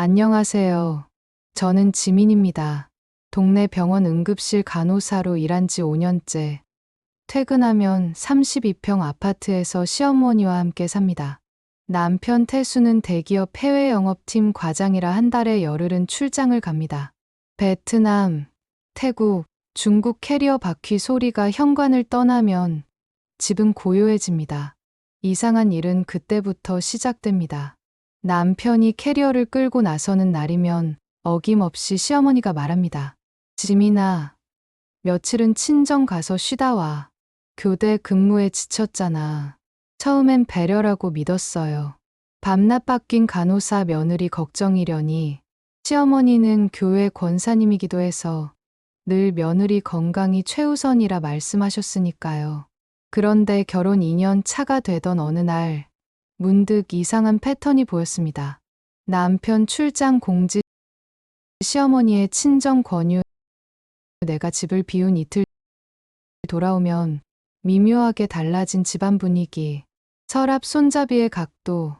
안녕하세요. 저는 지민입니다. 동네 병원 응급실 간호사로 일한 지 5년째. 퇴근하면 32평 아파트에서 시어머니와 함께 삽니다. 남편 태수는 대기업 해외 영업팀 과장이라 한 달에 열흘은 출장을 갑니다. 베트남, 태국, 중국 캐리어 바퀴 소리가 현관을 떠나면 집은 고요해집니다. 이상한 일은 그때부터 시작됩니다. 남편이 캐리어를 끌고 나서는 날이면 어김없이 시어머니가 말합니다. 지민아, 며칠은 친정 가서 쉬다 와. 교대 근무에 지쳤잖아. 처음엔 배려라고 믿었어요. 밤낮 바뀐 간호사 며느리 걱정이려니 시어머니는 교회 권사님이기도 해서 늘 며느리 건강이 최우선이라 말씀하셨으니까요. 그런데 결혼 2년 차가 되던 어느 날 문득 이상한 패턴이 보였습니다. 남편 출장 공지, 시어머니의 친정 권유, 내가 집을 비운 이틀 돌아오면 미묘하게 달라진 집안 분위기, 서랍 손잡이의 각도,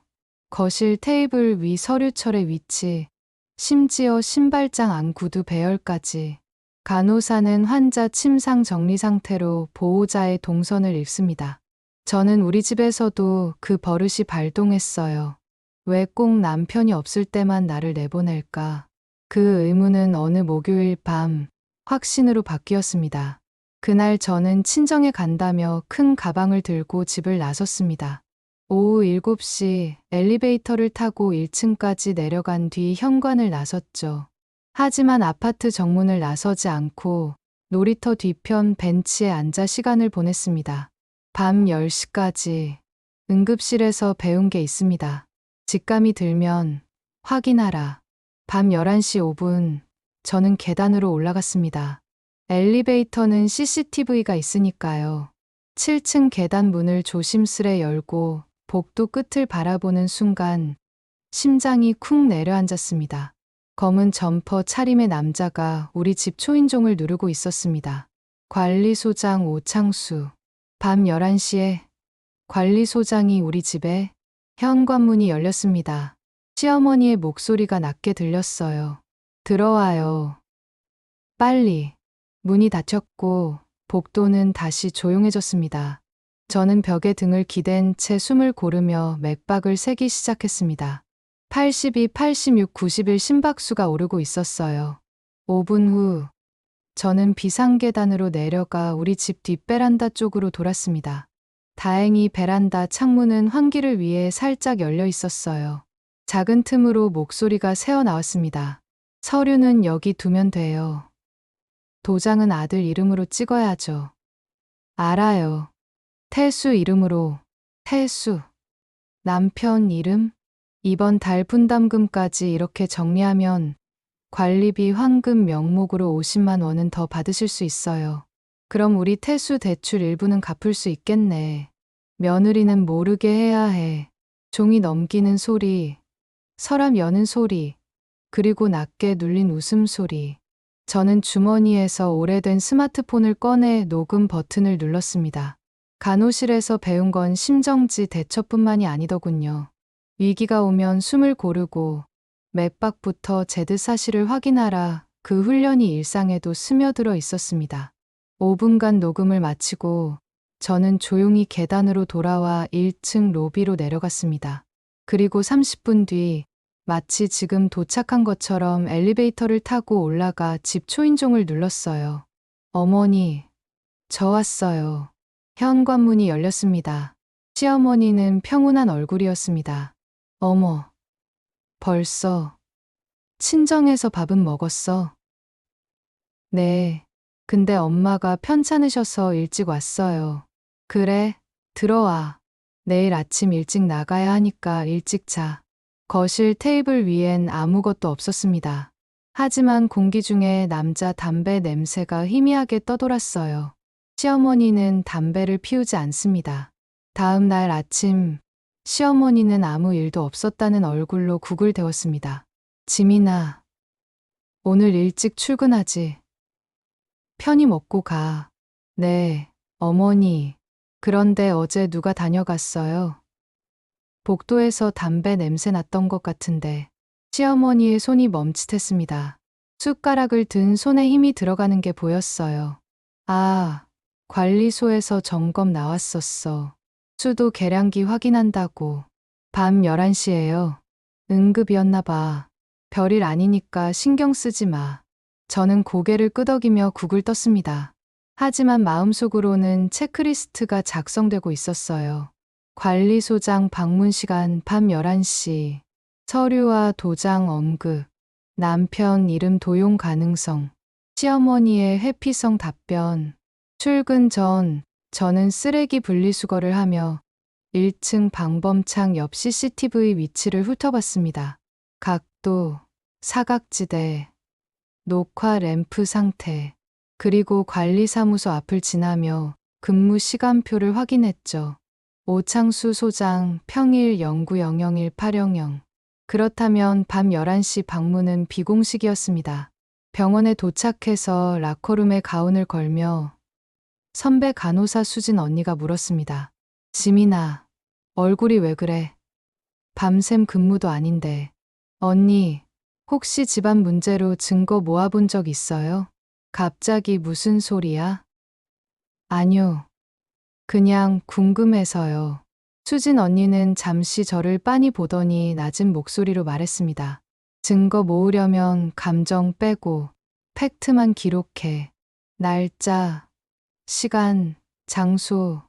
거실 테이블 위 서류철의 위치, 심지어 신발장 안 구두 배열까지. 간호사는 환자 침상 정리 상태로 보호자의 동선을 읽습니다. 저는 우리 집에서도 그 버릇이 발동했어요. 왜 꼭 남편이 없을 때만 나를 내보낼까? 그 의문은 어느 목요일 밤 확신으로 바뀌었습니다. 그날 저는 친정에 간다며 큰 가방을 들고 집을 나섰습니다. 오후 7시 엘리베이터를 타고 1층까지 내려간 뒤 현관을 나섰죠. 하지만 아파트 정문을 나서지 않고 놀이터 뒤편 벤치에 앉아 시간을 보냈습니다. 밤 10시까지 응급실에서 배운 게 있습니다. 직감이 들면 확인하라. 밤 11시 5분 저는 계단으로 올라갔습니다. 엘리베이터는 CCTV가 있으니까요. 7층 계단 문을 조심스레 열고 복도 끝을 바라보는 순간 심장이 쿵 내려앉았습니다. 검은 점퍼 차림의 남자가 우리 집 초인종을 누르고 있었습니다. 관리소장 오창수. 밤 11시에 관리소장이 우리 집에. 현관문이 열렸습니다. 시어머니의 목소리가 낮게 들렸어요. 들어와요. 빨리. 문이 닫혔고 복도는 다시 조용해졌습니다. 저는 벽에 등을 기댄 채 숨을 고르며 맥박을 세기 시작했습니다. 82, 86, 91 심박수가 오르고 있었어요. 5분 후 저는 비상계단으로 내려가 우리 집 뒷베란다 쪽으로 돌았습니다. 다행히 베란다 창문은 환기를 위해 살짝 열려 있었어요. 작은 틈으로 목소리가 새어나왔습니다. 서류는 여기 두면 돼요. 도장은 아들 이름으로 찍어야죠. 알아요. 태수 이름으로. 태수. 남편 이름? 이번 달 분담금까지 이렇게 정리하면 관리비 환급 명목으로 50만 원은 더 받으실 수 있어요. 그럼 우리 태수 대출 일부는 갚을 수 있겠네. 며느리는 모르게 해야 해. 종이 넘기는 소리, 서랍 여는 소리, 그리고 낮게 눌린 웃음소리. 저는 주머니에서 오래된 스마트폰을 꺼내 녹음 버튼을 눌렀습니다. 간호실에서 배운 건 심정지 대처뿐만이 아니더군요. 위기가 오면 숨을 고르고 맥박부터 제드 사실을 확인하라. 그 훈련이 일상에도 스며들어 있었습니다. 5분간 녹음을 마치고 저는 조용히 계단으로 돌아와 1층 로비로 내려갔습니다. 그리고 30분 뒤 마치 지금 도착한 것처럼 엘리베이터를 타고 올라가 집 초인종을 눌렀어요. 어머니, 저 왔어요. 현관문이 열렸습니다. 시어머니는 평온한 얼굴이었습니다. 어머, 벌써. 친정에서 밥은 먹었어? 네, 근데 엄마가 편찮으셔서 일찍 왔어요. 그래, 들어와. 내일 아침 일찍 나가야 하니까 일찍 자. 거실 테이블 위엔 아무것도 없었습니다. 하지만 공기 중에 남자 담배 냄새가 희미하게 떠돌았어요. 시어머니는 담배를 피우지 않습니다. 다음 날 아침, 시어머니는 아무 일도 없었다는 얼굴로 국을 데웠습니다. 지민아, 오늘 일찍 출근하지? 편히 먹고 가. 네, 어머니. 그런데 어제 누가 다녀갔어요? 복도에서 담배 냄새 났던 것 같은데. 시어머니의 손이 멈칫했습니다. 숟가락을 든 손에 힘이 들어가는 게 보였어요. 아, 관리소에서 점검 나왔었어. 수도 계량기 확인한다고. 밤 11시예요. 응급이었나 봐. 별일 아니니까 신경 쓰지 마. 저는 고개를 끄덕이며 국을 떴습니다. 하지만 마음속으로는 체크리스트가 작성되고 있었어요. 관리소장 방문 시간 밤 11시. 서류와 도장 언급. 남편 이름 도용 가능성. 시어머니의 회피성 답변. 출근 전 저는 쓰레기 분리수거를 하며 1층 방범창 옆 CCTV 위치를 훑어봤습니다. 각도, 사각지대, 녹화 램프 상태, 그리고 관리사무소 앞을 지나며 근무 시간표를 확인했죠. 오창수 소장 평일 09-001-800. 그렇다면 밤 11시 방문은 비공식이었습니다. 병원에 도착해서 라커룸에 가운을 걸며 선배 간호사 수진 언니가 물었습니다. 지민아, 얼굴이 왜 그래? 밤샘 근무도 아닌데. 언니, 혹시 집안 문제로 증거 모아본 적 있어요? 갑자기 무슨 소리야? 아뇨. 그냥 궁금해서요. 수진 언니는 잠시 저를 빤히 보더니 낮은 목소리로 말했습니다. 증거 모으려면 감정 빼고 팩트만 기록해. 날짜, 시간, 장소,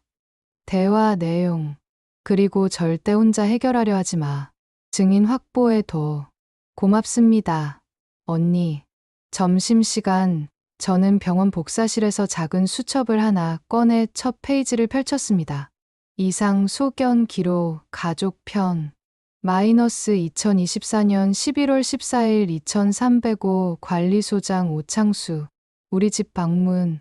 대화 내용, 그리고 절대 혼자 해결하려 하지 마. 증인 확보에 둬. 고맙습니다. 언니. 점심시간, 저는 병원 복사실에서 작은 수첩을 하나 꺼내 첫 페이지를 펼쳤습니다. 이상 소견 기록, 가족편. 마이너스 2024년 11월 14일 2305 관리소장 오창수. 우리 집 방문.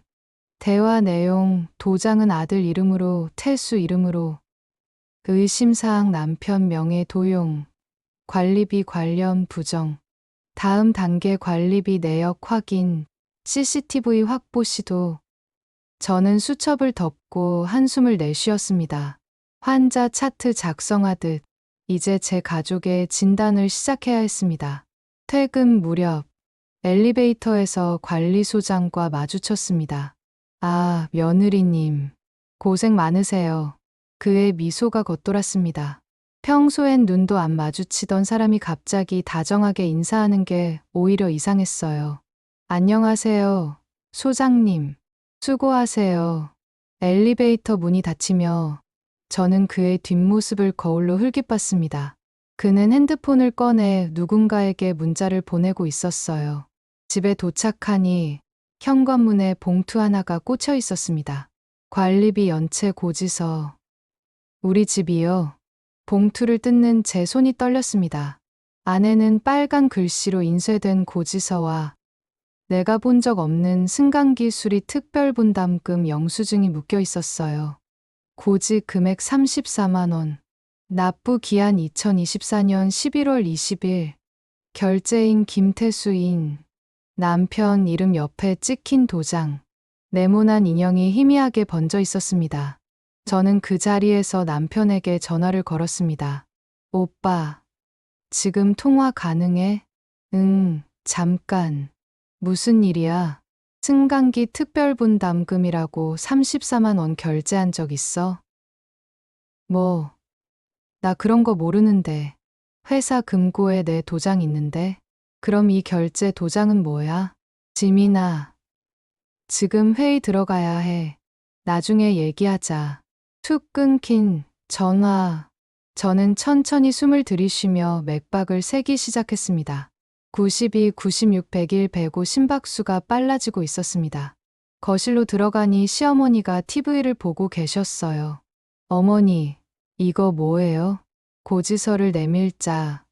대화 내용, 도장은 아들 이름으로, 태수 이름으로. 의심사항 남편 명의 도용. 관리비 관련 부정. 다음 단계 관리비 내역 확인. CCTV 확보 시도. 저는 수첩을 덮고 한숨을 내쉬었습니다. 환자 차트 작성하듯 이제 제 가족의 진단을 시작해야 했습니다. 퇴근 무렵 엘리베이터에서 관리소장과 마주쳤습니다. 아, 며느리님. 고생 많으세요. 그의 미소가 겉돌았습니다. 평소엔 눈도 안 마주치던 사람이 갑자기 다정하게 인사하는 게 오히려 이상했어요. 안녕하세요, 소장님. 수고하세요. 엘리베이터 문이 닫히며 저는 그의 뒷모습을 거울로 흘깃봤습니다. 그는 핸드폰을 꺼내 누군가에게 문자를 보내고 있었어요. 집에 도착하니 현관문에 봉투 하나가 꽂혀 있었습니다. 관리비 연체 고지서. 우리 집이요. 봉투를 뜯는 제 손이 떨렸습니다. 안에는 빨간 글씨로 인쇄된 고지서와 내가 본 적 없는 승강기 수리 특별분담금 영수증이 묶여 있었어요. 고지 금액 34만 원. 납부 기한 2024년 11월 20일. 결제인 김태수인. 남편 이름 옆에 찍힌 도장. 네모난 인형이 희미하게 번져 있었습니다. 저는 그 자리에서 남편에게 전화를 걸었습니다. 오빠, 지금 통화 가능해? 응, 잠깐. 무슨 일이야? 승강기 특별분담금이라고 34만 원 결제한 적 있어? 뭐, 나 그런 거 모르는데. 회사 금고에 내 도장 있는데. 그럼 이 결제 도장은 뭐야? 지민아, 지금 회의 들어가야 해. 나중에 얘기하자. 툭 끊긴 전화. 저는 천천히 숨을 들이쉬며 맥박을 세기 시작했습니다. 92, 96, 101, 105 심박수가 빨라지고 있었습니다. 거실로 들어가니 시어머니가 TV를 보고 계셨어요. 어머니, 이거 뭐예요? 고지서를 내밀자.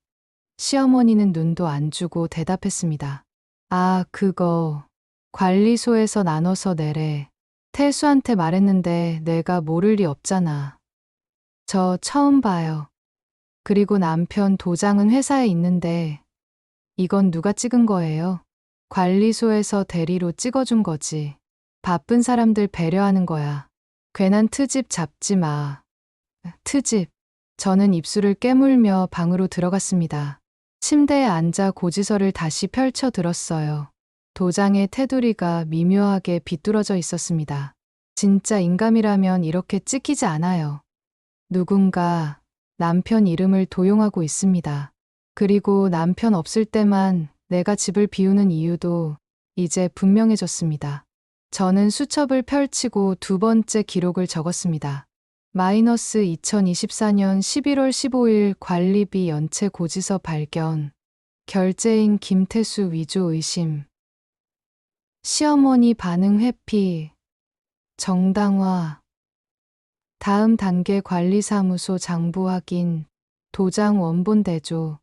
시어머니는 눈도 안 주고 대답했습니다. 아, 그거. 관리소에서 나눠서 내래. 태수한테 말했는데 내가 모를 리 없잖아. 저 처음 봐요. 그리고 남편 도장은 회사에 있는데 이건 누가 찍은 거예요? 관리소에서 대리로 찍어준 거지. 바쁜 사람들 배려하는 거야. 괜한 트집 잡지 마. 트집. 저는 입술을 깨물며 방으로 들어갔습니다. 침대에 앉아 고지서를 다시 펼쳐 들었어요. 도장의 테두리가 미묘하게 비뚤어져 있었습니다. 진짜 인감이라면 이렇게 찍히지 않아요. 누군가 남편 이름을 도용하고 있습니다. 그리고 남편 없을 때만 내가 집을 비우는 이유도 이제 분명해졌습니다. 저는 수첩을 펼치고 두 번째 기록을 적었습니다. 마이너스 2024년 11월 15일 관리비 연체 고지서 발견. 결제인 김태수 위조 의심. 시어머니 반응 회피. 정당화. 다음 단계 관리사무소 장부 확인. 도장 원본 대조.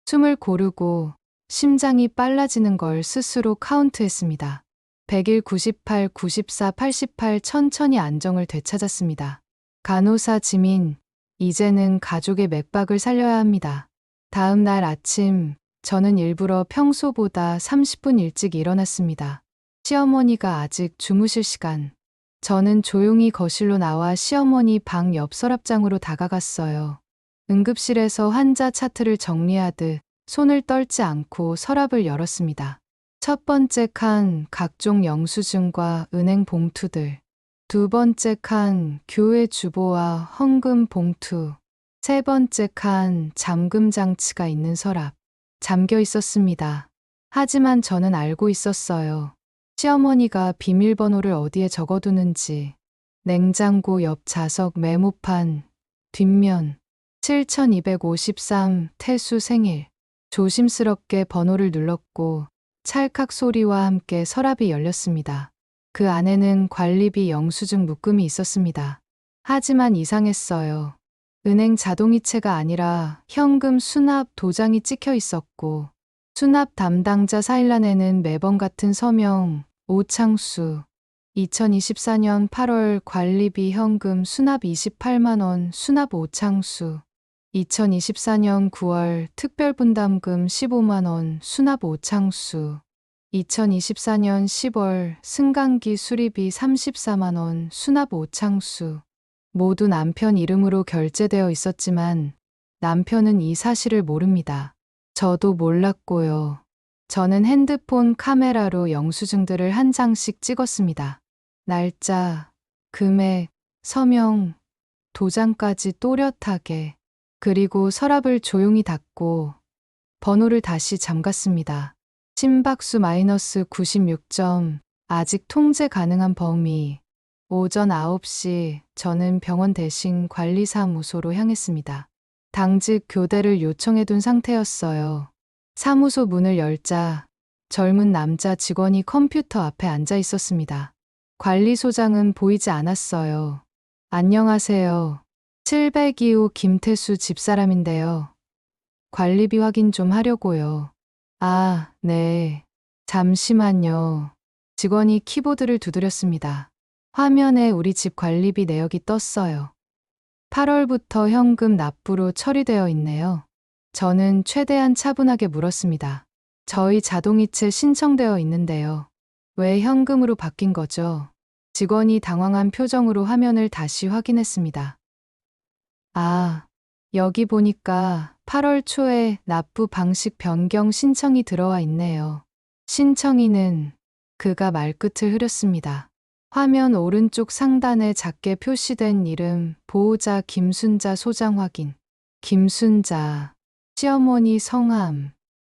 숨을 고르고 심장이 빨라지는 걸 스스로 카운트했습니다. 100일 98, 94, 88 천천히 안정을 되찾았습니다. 간호사 지민, 이제는 가족의 맥박을 살려야 합니다. 다음 날 아침, 저는 일부러 평소보다 30분 일찍 일어났습니다. 시어머니가 아직 주무실 시간. 저는 조용히 거실로 나와 시어머니 방 옆 서랍장으로 다가갔어요. 응급실에서 환자 차트를 정리하듯 손을 떨지 않고 서랍을 열었습니다. 첫 번째 칸, 각종 영수증과 은행 봉투들. 두 번째 칸, 교회 주보와 헌금 봉투. 세 번째 칸, 잠금 장치가 있는 서랍. 잠겨 있었습니다. 하지만 저는 알고 있었어요. 시어머니가 비밀번호를 어디에 적어두는지. 냉장고 옆 자석 메모판, 뒷면. 7253, 태수 생일. 조심스럽게 번호를 눌렀고 찰칵 소리와 함께 서랍이 열렸습니다. 그 안에는 관리비 영수증 묶음이 있었습니다. 하지만 이상했어요. 은행 자동이체가 아니라 현금 수납 도장이 찍혀 있었고 수납 담당자 사일란에는 매번 같은 서명 오창수 2024년 8월 관리비 현금 수납 28만 원 수납 오창수 2024년 9월 특별분담금 15만 원 수납 오창수 2024년 10월 승강기 수리비 34만 원 수납 오창수. 모두 남편 이름으로 결제되어 있었지만 남편은 이 사실을 모릅니다. 저도 몰랐고요. 저는 핸드폰 카메라로 영수증들을 한 장씩 찍었습니다. 날짜, 금액, 서명, 도장까지 또렷하게. 그리고 서랍을 조용히 닫고 번호를 다시 잠갔습니다. 심박수 마이너스 96점, 아직 통제 가능한 범위. 오전 9시 저는 병원 대신 관리사무소로 향했습니다. 당직 교대를 요청해둔 상태였어요. 사무소 문을 열자 젊은 남자 직원이 컴퓨터 앞에 앉아 있었습니다. 관리소장은 보이지 않았어요. 안녕하세요. 702호 김태수 집사람인데요. 관리비 확인 좀 하려고요. 아, 네. 잠시만요. 직원이 키보드를 두드렸습니다. 화면에 우리 집 관리비 내역이 떴어요. 8월부터 현금 납부로 처리되어 있네요. 저는 최대한 차분하게 물었습니다. 저희 자동이체 신청되어 있는데요. 왜 현금으로 바뀐 거죠? 직원이 당황한 표정으로 화면을 다시 확인했습니다. 아, 여기 보니까 8월 초에 납부 방식 변경 신청이 들어와 있네요. 신청인은 그가 말끝을 흐렸습니다. 화면 오른쪽 상단에 작게 표시된 이름 보호자 김순자 소장 확인. 김순자, 시어머니 성함.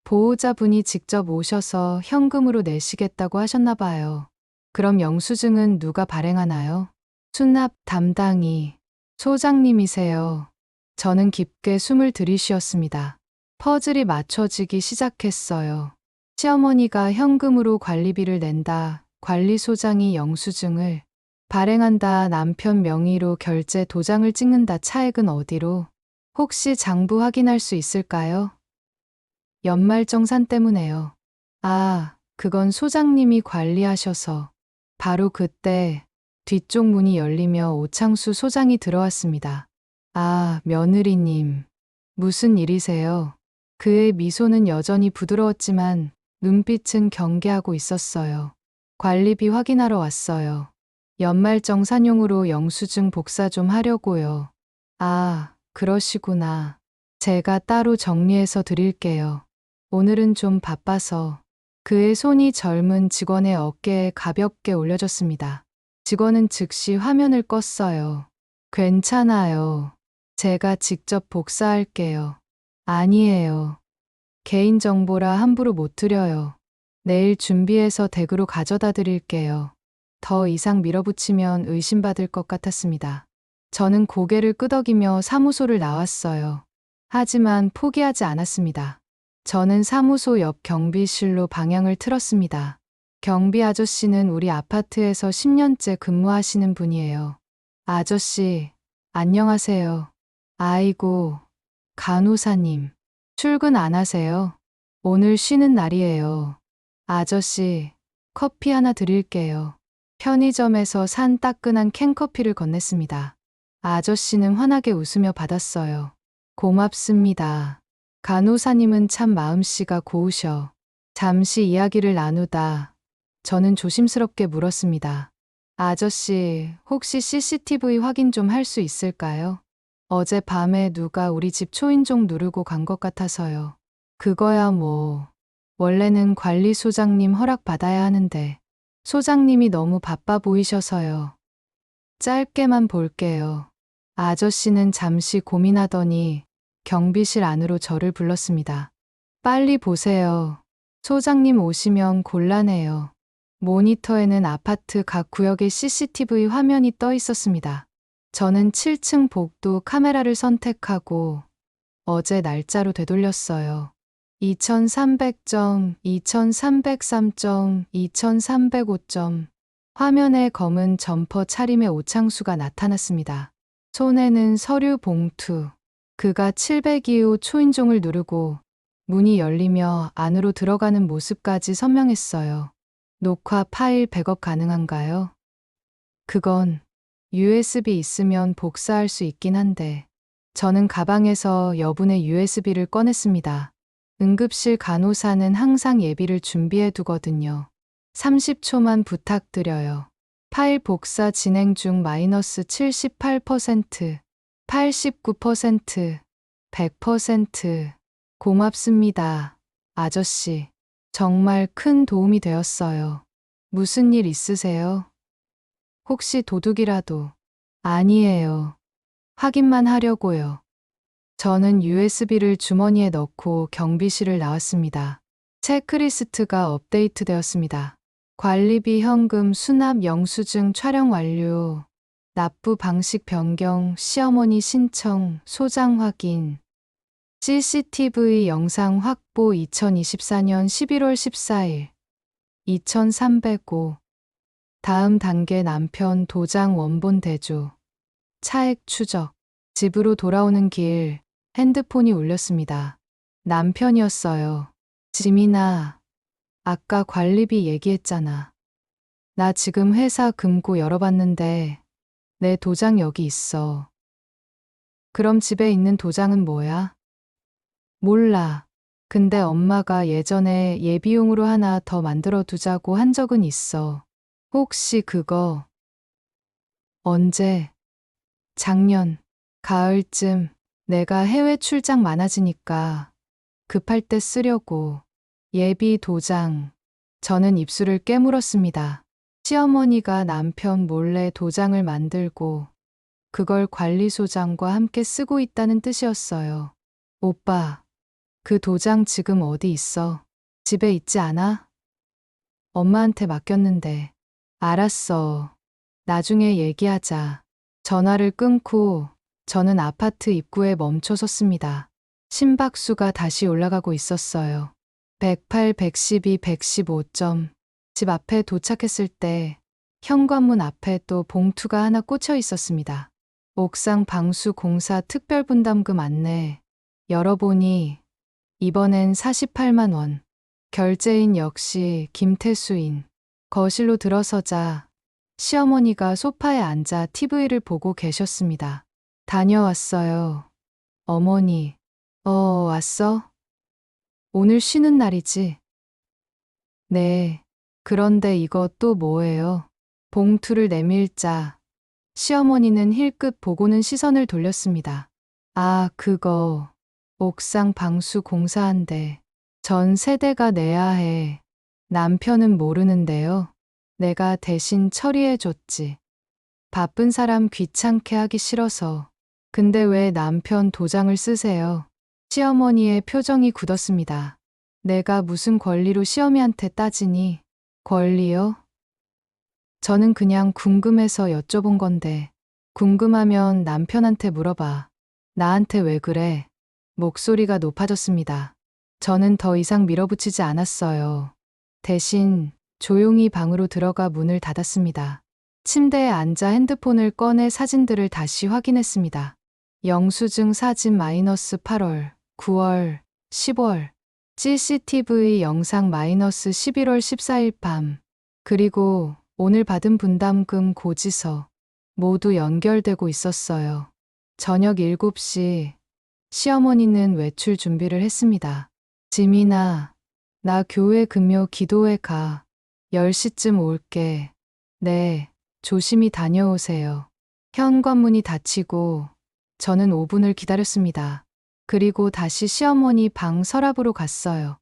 보호자분이 직접 오셔서 현금으로 내시겠다고 하셨나 봐요. 그럼 영수증은 누가 발행하나요? 수납 담당이 소장님이세요. 저는 깊게 숨을 들이쉬었습니다. 퍼즐이 맞춰지기 시작했어요. 시어머니가 현금으로 관리비를 낸다. 관리소장이 영수증을 발행한다. 남편 명의로 결제 도장을 찍는다. 차액은 어디로? 혹시 장부 확인할 수 있을까요? 연말정산 때문에요. 아, 그건 소장님이 관리하셔서. 바로 그때 뒤쪽 문이 열리며 오창수 소장이 들어왔습니다. 아, 며느리님. 무슨 일이세요? 그의 미소는 여전히 부드러웠지만 눈빛은 경계하고 있었어요. 관리비 확인하러 왔어요. 연말정산용으로 영수증 복사 좀 하려고요. 아, 그러시구나. 제가 따로 정리해서 드릴게요. 오늘은 좀 바빠서. 그의 손이 젊은 직원의 어깨에 가볍게 올려졌습니다. 직원은 즉시 화면을 껐어요. 괜찮아요. 제가 직접 복사할게요. 아니에요. 개인정보라 함부로 못 드려요. 내일 준비해서 댁으로 가져다 드릴게요. 더 이상 밀어붙이면 의심받을 것 같았습니다. 저는 고개를 끄덕이며 사무소를 나왔어요. 하지만 포기하지 않았습니다. 저는 사무소 옆 경비실로 방향을 틀었습니다. 경비 아저씨는 우리 아파트에서 10년째 근무하시는 분이에요. 아저씨, 안녕하세요. 아이고, 간호사님. 출근 안 하세요? 오늘 쉬는 날이에요. 아저씨, 커피 하나 드릴게요. 편의점에서 산 따끈한 캔커피를 건넸습니다. 아저씨는 환하게 웃으며 받았어요. 고맙습니다. 간호사님은 참 마음씨가 고우셔. 잠시 이야기를 나누다 저는 조심스럽게 물었습니다. 아저씨, 혹시 CCTV 확인 좀 할 수 있을까요? 어제 밤에 누가 우리 집 초인종 누르고 간 것 같아서요. 그거야 뭐. 원래는 관리소장님 허락 받아야 하는데 소장님이 너무 바빠 보이셔서요. 짧게만 볼게요. 아저씨는 잠시 고민하더니 경비실 안으로 저를 불렀습니다. 빨리 보세요. 소장님 오시면 곤란해요. 모니터에는 아파트 각 구역의 CCTV 화면이 떠 있었습니다. 저는 7층 복도 카메라를 선택하고 어제 날짜로 되돌렸어요. 2300점, 2303점, 2305점. 화면에 검은 점퍼 차림의 오창수가 나타났습니다. 손에는 서류 봉투. 그가 702호 초인종을 누르고 문이 열리며 안으로 들어가는 모습까지 선명했어요. 녹화 파일 백업 가능한가요? 그건 USB 있으면 복사할 수 있긴 한데 저는 가방에서 여분의 USB를 꺼냈습니다. 응급실 간호사는 항상 예비를 준비해 두거든요. 30초만 부탁드려요. 파일 복사 진행 중 -78%, 89%, 100%. 고맙습니다. 아저씨. 정말 큰 도움이 되었어요. 무슨 일 있으세요? 혹시 도둑이라도? 아니에요. 확인만 하려고요. 저는 USB를 주머니에 넣고 경비실을 나왔습니다. 체크리스트가 업데이트되었습니다. 관리비 현금 수납 영수증 촬영 완료. 납부 방식 변경, 시어머니 신청, 소장 확인. CCTV 영상 확보 2024년 11월 14일. 2305. 다음 단계 남편 도장 원본 대조. 차액 추적. 집으로 돌아오는 길 핸드폰이 울렸습니다. 남편이었어요. 지민아, 아까 관리비 얘기했잖아. 나 지금 회사 금고 열어봤는데 내 도장 여기 있어. 그럼 집에 있는 도장은 뭐야? 몰라. 근데 엄마가 예전에 예비용으로 하나 더 만들어 두자고 한 적은 있어. 혹시 그거 언제? 작년 가을쯤. 내가 해외 출장 많아지니까 급할 때 쓰려고. 예비 도장. 저는 입술을 깨물었습니다. 시어머니가 남편 몰래 도장을 만들고 그걸 관리소장과 함께 쓰고 있다는 뜻이었어요. 오빠, 그 도장 지금 어디 있어? 집에 있지 않아? 엄마한테 맡겼는데. 알았어. 나중에 얘기하자. 전화를 끊고 저는 아파트 입구에 멈춰 섰습니다. 심박수가 다시 올라가고 있었어요. 108, 112, 115점. 집 앞에 도착했을 때 현관문 앞에 또 봉투가 하나 꽂혀 있었습니다. 옥상 방수 공사 특별분담금 안내. 열어보니 이번엔 48만 원. 결제인 역시 김태수인. 거실로 들어서자 시어머니가 소파에 앉아 TV를 보고 계셨습니다. 다녀왔어요. 어머니. 왔어? 오늘 쉬는 날이지? 네. 그런데 이거 또 뭐예요? 봉투를 내밀자 시어머니는 힐끗 보고는 시선을 돌렸습니다. 아, 그거. 옥상 방수 공사한대. 전 세대가 내야 해. 남편은 모르는데요. 내가 대신 처리해줬지. 바쁜 사람 귀찮게 하기 싫어서. 근데 왜 남편 도장을 쓰세요? 시어머니의 표정이 굳었습니다. 내가 무슨 권리로 시어미한테 따지니? 권리요? 저는 그냥 궁금해서 여쭤본 건데. 궁금하면 남편한테 물어봐. 나한테 왜 그래? 목소리가 높아졌습니다. 저는 더 이상 밀어붙이지 않았어요. 대신 조용히 방으로 들어가 문을 닫았습니다. 침대에 앉아 핸드폰을 꺼내 사진들을 다시 확인했습니다. 영수증 사진 -8월, 9월, 10월, CCTV 영상 -11월 14일 밤, 그리고 오늘 받은 분담금 고지서 모두 연결되고 있었어요. 저녁 7시 시어머니는 외출 준비를 했습니다. 지민아, 나 교회 금요 기도회 가. 10시쯤 올게. 네, 조심히 다녀오세요. 현관문이 닫히고 저는 5분을 기다렸습니다. 그리고 다시 시어머니 방 서랍으로 갔어요.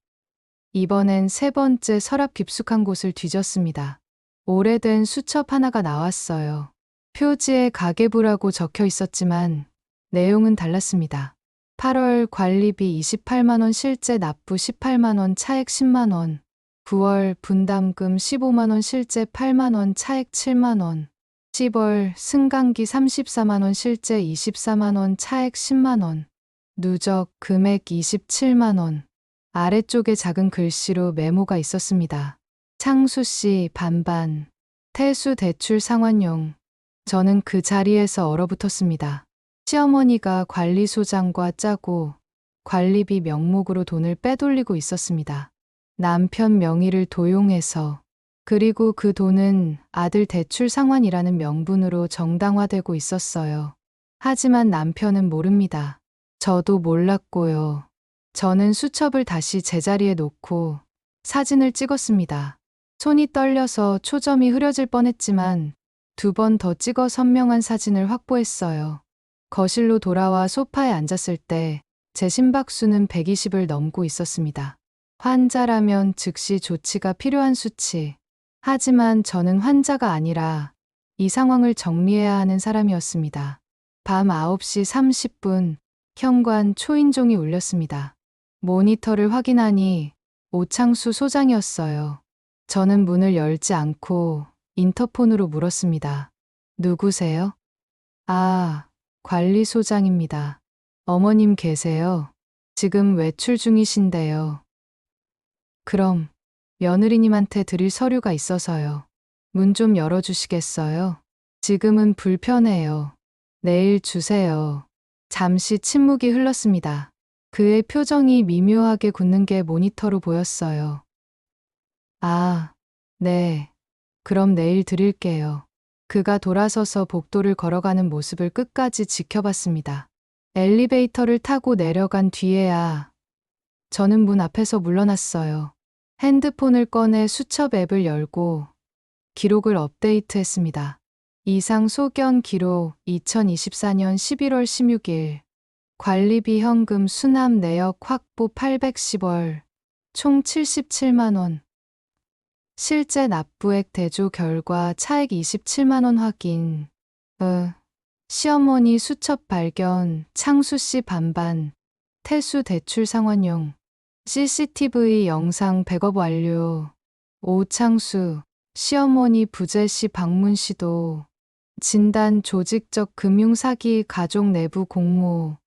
이번엔 세 번째 서랍 깊숙한 곳을 뒤졌습니다. 오래된 수첩 하나가 나왔어요. 표지에 가계부라고 적혀 있었지만 내용은 달랐습니다. 8월 관리비 28만 원, 실제 납부 18만 원, 차액 10만 원. 9월 분담금 15만 원, 실제 8만 원, 차액 7만 원. 10월 승강기 34만 원, 실제 24만 원, 차액 10만 원. 누적 금액 27만 원. 아래쪽에 작은 글씨로 메모가 있었습니다. 창수 씨 반반. 태수 대출 상환용. 저는 그 자리에서 얼어붙었습니다. 시어머니가 관리소장과 짜고 관리비 명목으로 돈을 빼돌리고 있었습니다. 남편 명의를 도용해서. 그리고 그 돈은 아들 대출 상환이라는 명분으로 정당화되고 있었어요. 하지만 남편은 모릅니다. 저도 몰랐고요. 저는 수첩을 다시 제자리에 놓고 사진을 찍었습니다. 손이 떨려서 초점이 흐려질 뻔했지만 2번 더 찍어 선명한 사진을 확보했어요. 거실로 돌아와 소파에 앉았을 때 제 심박수는 120을 넘고 있었습니다. 환자라면 즉시 조치가 필요한 수치. 하지만 저는 환자가 아니라 이 상황을 정리해야 하는 사람이었습니다. 밤 9시 30분 현관 초인종이 울렸습니다. 모니터를 확인하니 오창수 소장이었어요. 저는 문을 열지 않고 인터폰으로 물었습니다. 누구세요? 아, 관리소장입니다. 어머님 계세요? 지금 외출 중이신데요. 그럼 며느리님한테 드릴 서류가 있어서요. 문 좀 열어주시겠어요? 지금은 불편해요. 내일 주세요. 잠시 침묵이 흘렀습니다. 그의 표정이 미묘하게 굳는 게 모니터로 보였어요. 아, 네. 그럼 내일 드릴게요. 그가 돌아서서 복도를 걸어가는 모습을 끝까지 지켜봤습니다. 엘리베이터를 타고 내려간 뒤에야 저는 문 앞에서 물러났어요. 핸드폰을 꺼내 수첩 앱을 열고 기록을 업데이트했습니다. 이상 소견 기록 2024년 11월 16일 관리비 현금 수납 내역 확보 810월 총 77만 원. 실제 납부액 대조 결과 차액 27만 원 확인. 시어머니 수첩 발견, 창수 씨 반반, 태수 대출 상환용, CCTV 영상 백업 완료, 오창수, 시어머니 부재 시 방문 시도, 진단 조직적 금융사기 가족 내부 공모,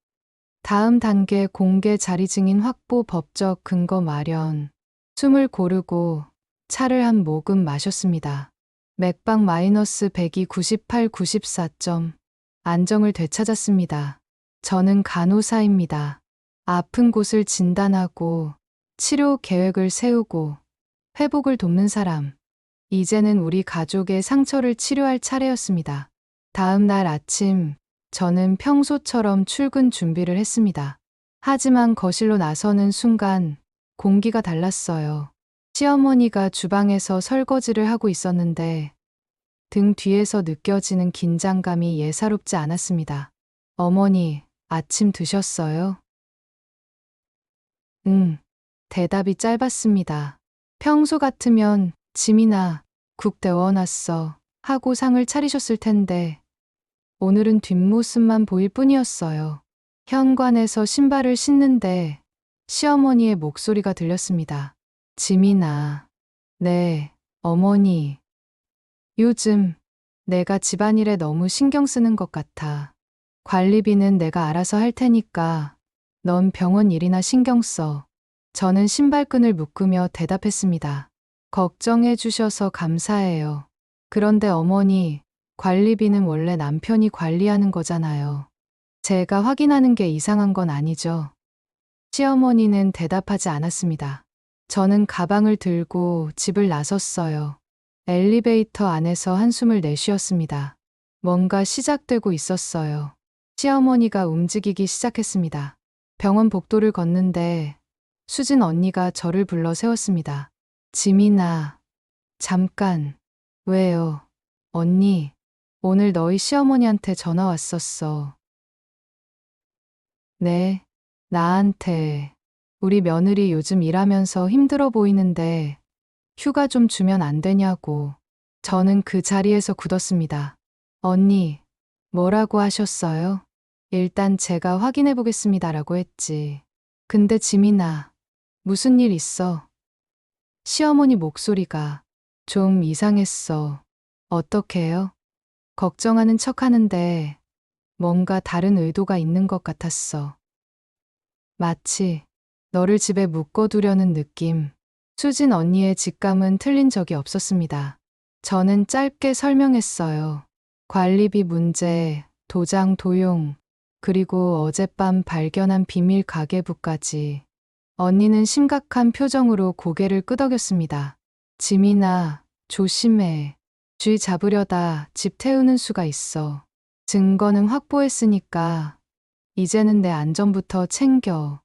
다음 단계 공개 자리 증인 확보 법적 근거 마련. 숨을 고르고 차를 한 모금 마셨습니다. 맥박 -102 98 94점. 안정을 되찾았습니다. 저는 간호사입니다. 아픈 곳을 진단하고 치료 계획을 세우고 회복을 돕는 사람. 이제는 우리 가족의 상처를 치료할 차례였습니다. 다음 날 아침 저는 평소처럼 출근 준비를 했습니다. 하지만 거실로 나서는 순간 공기가 달랐어요. 시어머니가 주방에서 설거지를 하고 있었는데 등 뒤에서 느껴지는 긴장감이 예사롭지 않았습니다. 어머니, 아침 드셨어요? 응. 대답이 짧았습니다. 평소 같으면 짐이나 국 데워놨어 하고 상을 차리셨을 텐데 오늘은 뒷모습만 보일 뿐이었어요. 현관에서 신발을 신는데 시어머니의 목소리가 들렸습니다. 짐이나. 네, 어머니. 요즘 내가 집안일에 너무 신경 쓰는 것 같아. 관리비는 내가 알아서 할 테니까 넌 병원 일이나 신경 써. 저는 신발끈을 묶으며 대답했습니다. 걱정해 주셔서 감사해요. 그런데 어머니, 관리비는 원래 남편이 관리하는 거잖아요. 제가 확인하는 게 이상한 건 아니죠. 시어머니는 대답하지 않았습니다. 저는 가방을 들고 집을 나섰어요. 엘리베이터 안에서 한숨을 내쉬었습니다. 뭔가 시작되고 있었어요. 시어머니가 움직이기 시작했습니다. 병원 복도를 걷는데 수진 언니가 저를 불러 세웠습니다. 지민아, 잠깐. 왜요? 언니, 오늘 너희 시어머니한테 전화 왔었어. 네, 나한테. 우리 며느리 요즘 일하면서 힘들어 보이는데 휴가 좀 주면 안 되냐고. 저는 그 자리에서 굳었습니다. 언니, 뭐라고 하셨어요? 일단 제가 확인해 보겠습니다라고 했지. 근데 지민아, 무슨 일 있어? 시어머니 목소리가 좀 이상했어. 어떡해요? 걱정하는 척 하는데 뭔가 다른 의도가 있는 것 같았어. 마치 너를 집에 묶어두려는 느낌. 수진 언니의 직감은 틀린 적이 없었습니다. 저는 짧게 설명했어요. 관리비 문제, 도장 도용, 그리고 어젯밤 발견한 비밀 가계부까지. 언니는 심각한 표정으로 고개를 끄덕였습니다. 지민아, 조심해. 쥐 잡으려다 집 태우는 수가 있어. 증거는 확보했으니까 이제는 내 안전부터 챙겨.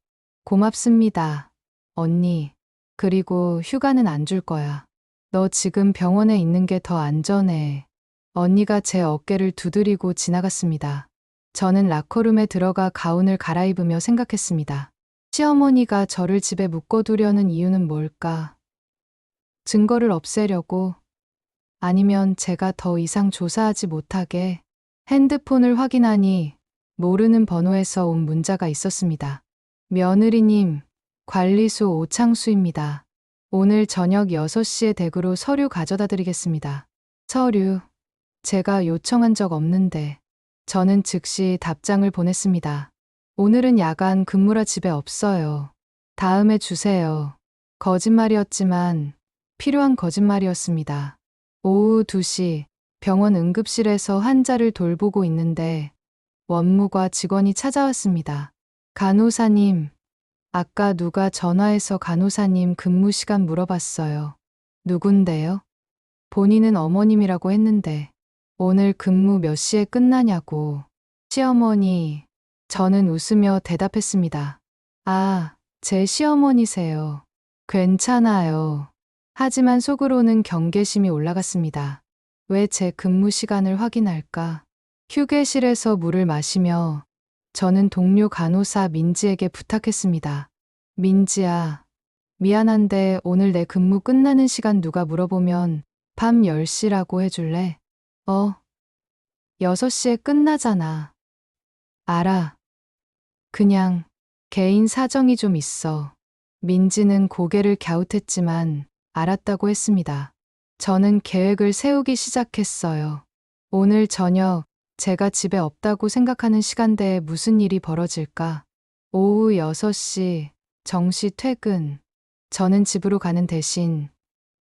고맙습니다, 언니. 그리고 휴가는 안 줄 거야. 너 지금 병원에 있는 게 더 안전해. 언니가 제 어깨를 두드리고 지나갔습니다. 저는 라커룸에 들어가 가운을 갈아입으며 생각했습니다. 시어머니가 저를 집에 묶어두려는 이유는 뭘까? 증거를 없애려고? 아니면 제가 더 이상 조사하지 못하게? 핸드폰을 확인하니 모르는 번호에서 온 문자가 있었습니다. 며느리님, 관리소 오창수입니다. 오늘 저녁 6시에 댁으로 서류 가져다 드리겠습니다. 서류, 제가 요청한 적 없는데. 저는 즉시 답장을 보냈습니다. 오늘은 야간 근무라 집에 없어요. 다음에 주세요. 거짓말이었지만 필요한 거짓말이었습니다. 오후 2시 병원 응급실에서 환자를 돌보고 있는데 원무과 직원이 찾아왔습니다. 간호사님, 아까 누가 전화해서 간호사님 근무 시간 물어봤어요. 누군데요? 본인은 어머님이라고 했는데 오늘 근무 몇 시에 끝나냐고. 시어머니, 저는 웃으며 대답했습니다. 아, 제 시어머니세요. 괜찮아요. 하지만 속으로는 경계심이 올라갔습니다. 왜 제 근무 시간을 확인할까? 휴게실에서 물을 마시며 저는 동료 간호사 민지에게 부탁했습니다. 민지야, 미안한데 오늘 내 근무 끝나는 시간 누가 물어보면 밤 10시라고 해줄래? 6시에 끝나잖아. 알아. 그냥 개인 사정이 좀 있어. 민지는 고개를 갸웃했지만 알았다고 했습니다. 저는 계획을 세우기 시작했어요. 오늘 저녁 제가 집에 없다고 생각하는 시간대에 무슨 일이 벌어질까? 오후 6시 정시 퇴근. 저는 집으로 가는 대신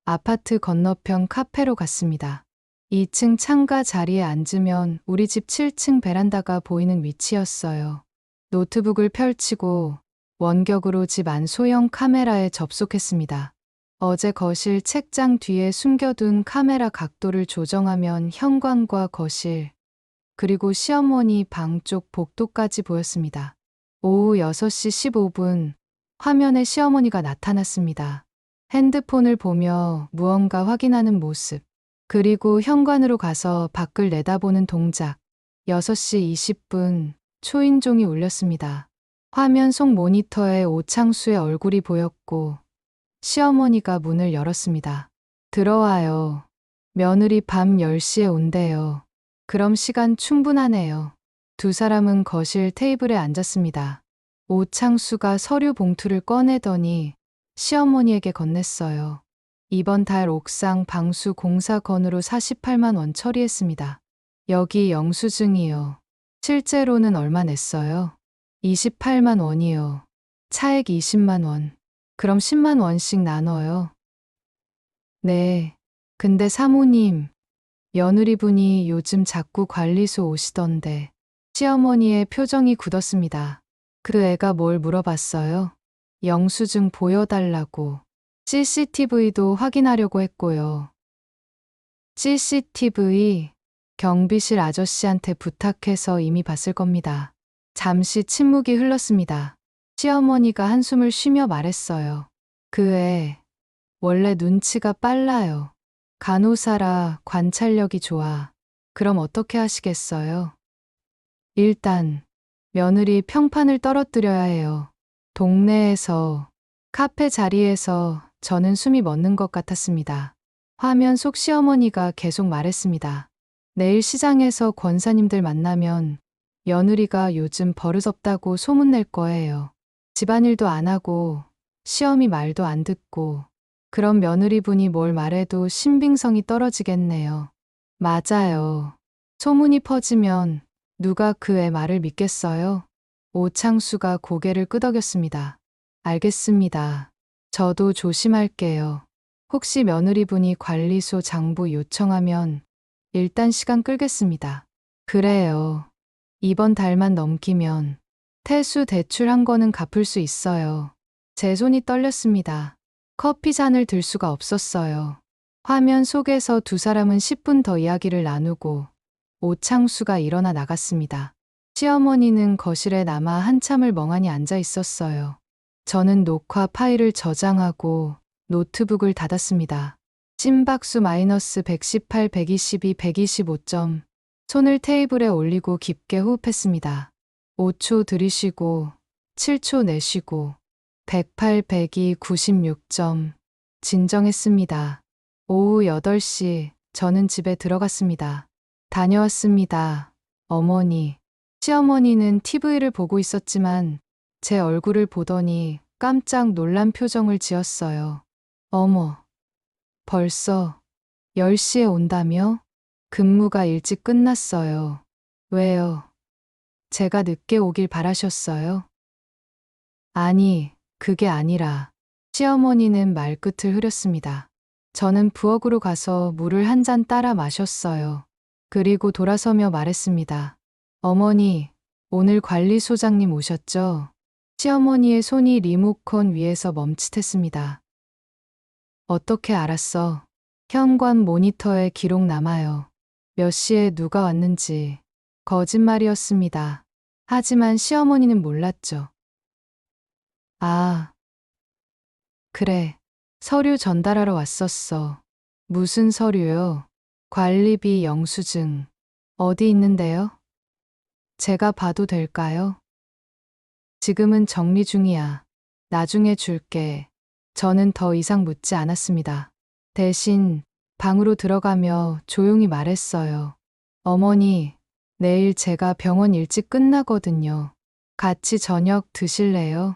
아파트 건너편 카페로 갔습니다. 2층 창가 자리에 앉으면 우리 집 7층 베란다가 보이는 위치였어요. 노트북을 펼치고 원격으로 집 안 소형 카메라에 접속했습니다. 어제 거실 책장 뒤에 숨겨둔 카메라 각도를 조정하면 현관과 거실, 그리고 시어머니 방 쪽 복도까지 보였습니다. 오후 6시 15분, 화면에 시어머니가 나타났습니다. 핸드폰을 보며 무언가 확인하는 모습, 그리고 현관으로 가서 밖을 내다보는 동작. 6시 20분, 초인종이 울렸습니다. 화면 속 모니터에 오창수의 얼굴이 보였고 시어머니가 문을 열었습니다. 들어와요. 며느리 밤 10시에 온대요. 그럼 시간 충분하네요. 두 사람은 거실 테이블에 앉았습니다. 오창수가 서류 봉투를 꺼내더니 시어머니에게 건넸어요. 이번 달 옥상 방수 공사 건으로 48만 원 처리했습니다. 여기 영수증이요. 실제로는 얼마 냈어요? 28만 원이요. 차액 20만 원. 그럼 10만 원씩 나눠요. 네. 근데 사모님, 며느리분이 요즘 자꾸 관리소 오시던데. 시어머니의 표정이 굳었습니다. 그 애가 뭘 물어봤어요? 영수증 보여달라고. CCTV도 확인하려고 했고요. CCTV 경비실 아저씨한테 부탁해서 이미 봤을 겁니다. 잠시 침묵이 흘렀습니다. 시어머니가 한숨을 쉬며 말했어요. 그 애 원래 눈치가 빨라요. 간호사라 관찰력이 좋아. 그럼 어떻게 하시겠어요? 일단 며느리 평판을 떨어뜨려야 해요. 동네에서 카페 자리에서 저는 숨이 멎는 것 같았습니다. 화면 속 시어머니가 계속 말했습니다. 내일 시장에서 권사님들 만나면 며느리가 요즘 버릇없다고 소문낼 거예요. 집안일도 안 하고 시어미 말도 안 듣고 그럼 며느리분이 뭘 말해도 신빙성이 떨어지겠네요. 맞아요. 소문이 퍼지면 누가 그 애 말을 믿겠어요? 오창수가 고개를 끄덕였습니다. 알겠습니다. 저도 조심할게요. 혹시 며느리분이 관리소 장부 요청하면 일단 시간 끌겠습니다. 그래요. 이번 달만 넘기면 태수 대출 한 거는 갚을 수 있어요. 제 손이 떨렸습니다. 커피 잔을 들 수가 없었어요. 화면 속에서 두 사람은 10분 더 이야기를 나누고 오창수가 일어나 나갔습니다. 시어머니는 거실에 남아 한참을 멍하니 앉아 있었어요. 저는 녹화 파일을 저장하고 노트북을 닫았습니다. 심박수 마이너스 118, 122, 125점. 손을 테이블에 올리고 깊게 호흡했습니다. 5초 들이쉬고 7초 내쉬고 108, 102, 96점. 진정했습니다. 오후 8시 저는 집에 들어갔습니다. 다녀왔습니다. 어머니. 시어머니는 TV를 보고 있었지만 제 얼굴을 보더니 깜짝 놀란 표정을 지었어요. 어머, 벌써 10시에 온다며? 근무가 일찍 끝났어요. 왜요? 제가 늦게 오길 바라셨어요? 아니, 그게 아니라 시어머니는 말끝을 흐렸습니다. 저는 부엌으로 가서 물을 한 잔 따라 마셨어요. 그리고 돌아서며 말했습니다. 어머니, 오늘 관리소장님 오셨죠? 시어머니의 손이 리모컨 위에서 멈칫했습니다. 어떻게 알았어? 현관 모니터에 기록 남아요. 몇 시에 누가 왔는지. 거짓말이었습니다. 하지만 시어머니는 몰랐죠. 아, 그래. 서류 전달하러 왔었어. 무슨 서류요? 관리비 영수증. 어디 있는데요? 제가 봐도 될까요? 지금은 정리 중이야. 나중에 줄게. 저는 더 이상 묻지 않았습니다. 대신 방으로 들어가며 조용히 말했어요. 어머니, 내일 제가 병원 일찍 끝나거든요. 같이 저녁 드실래요?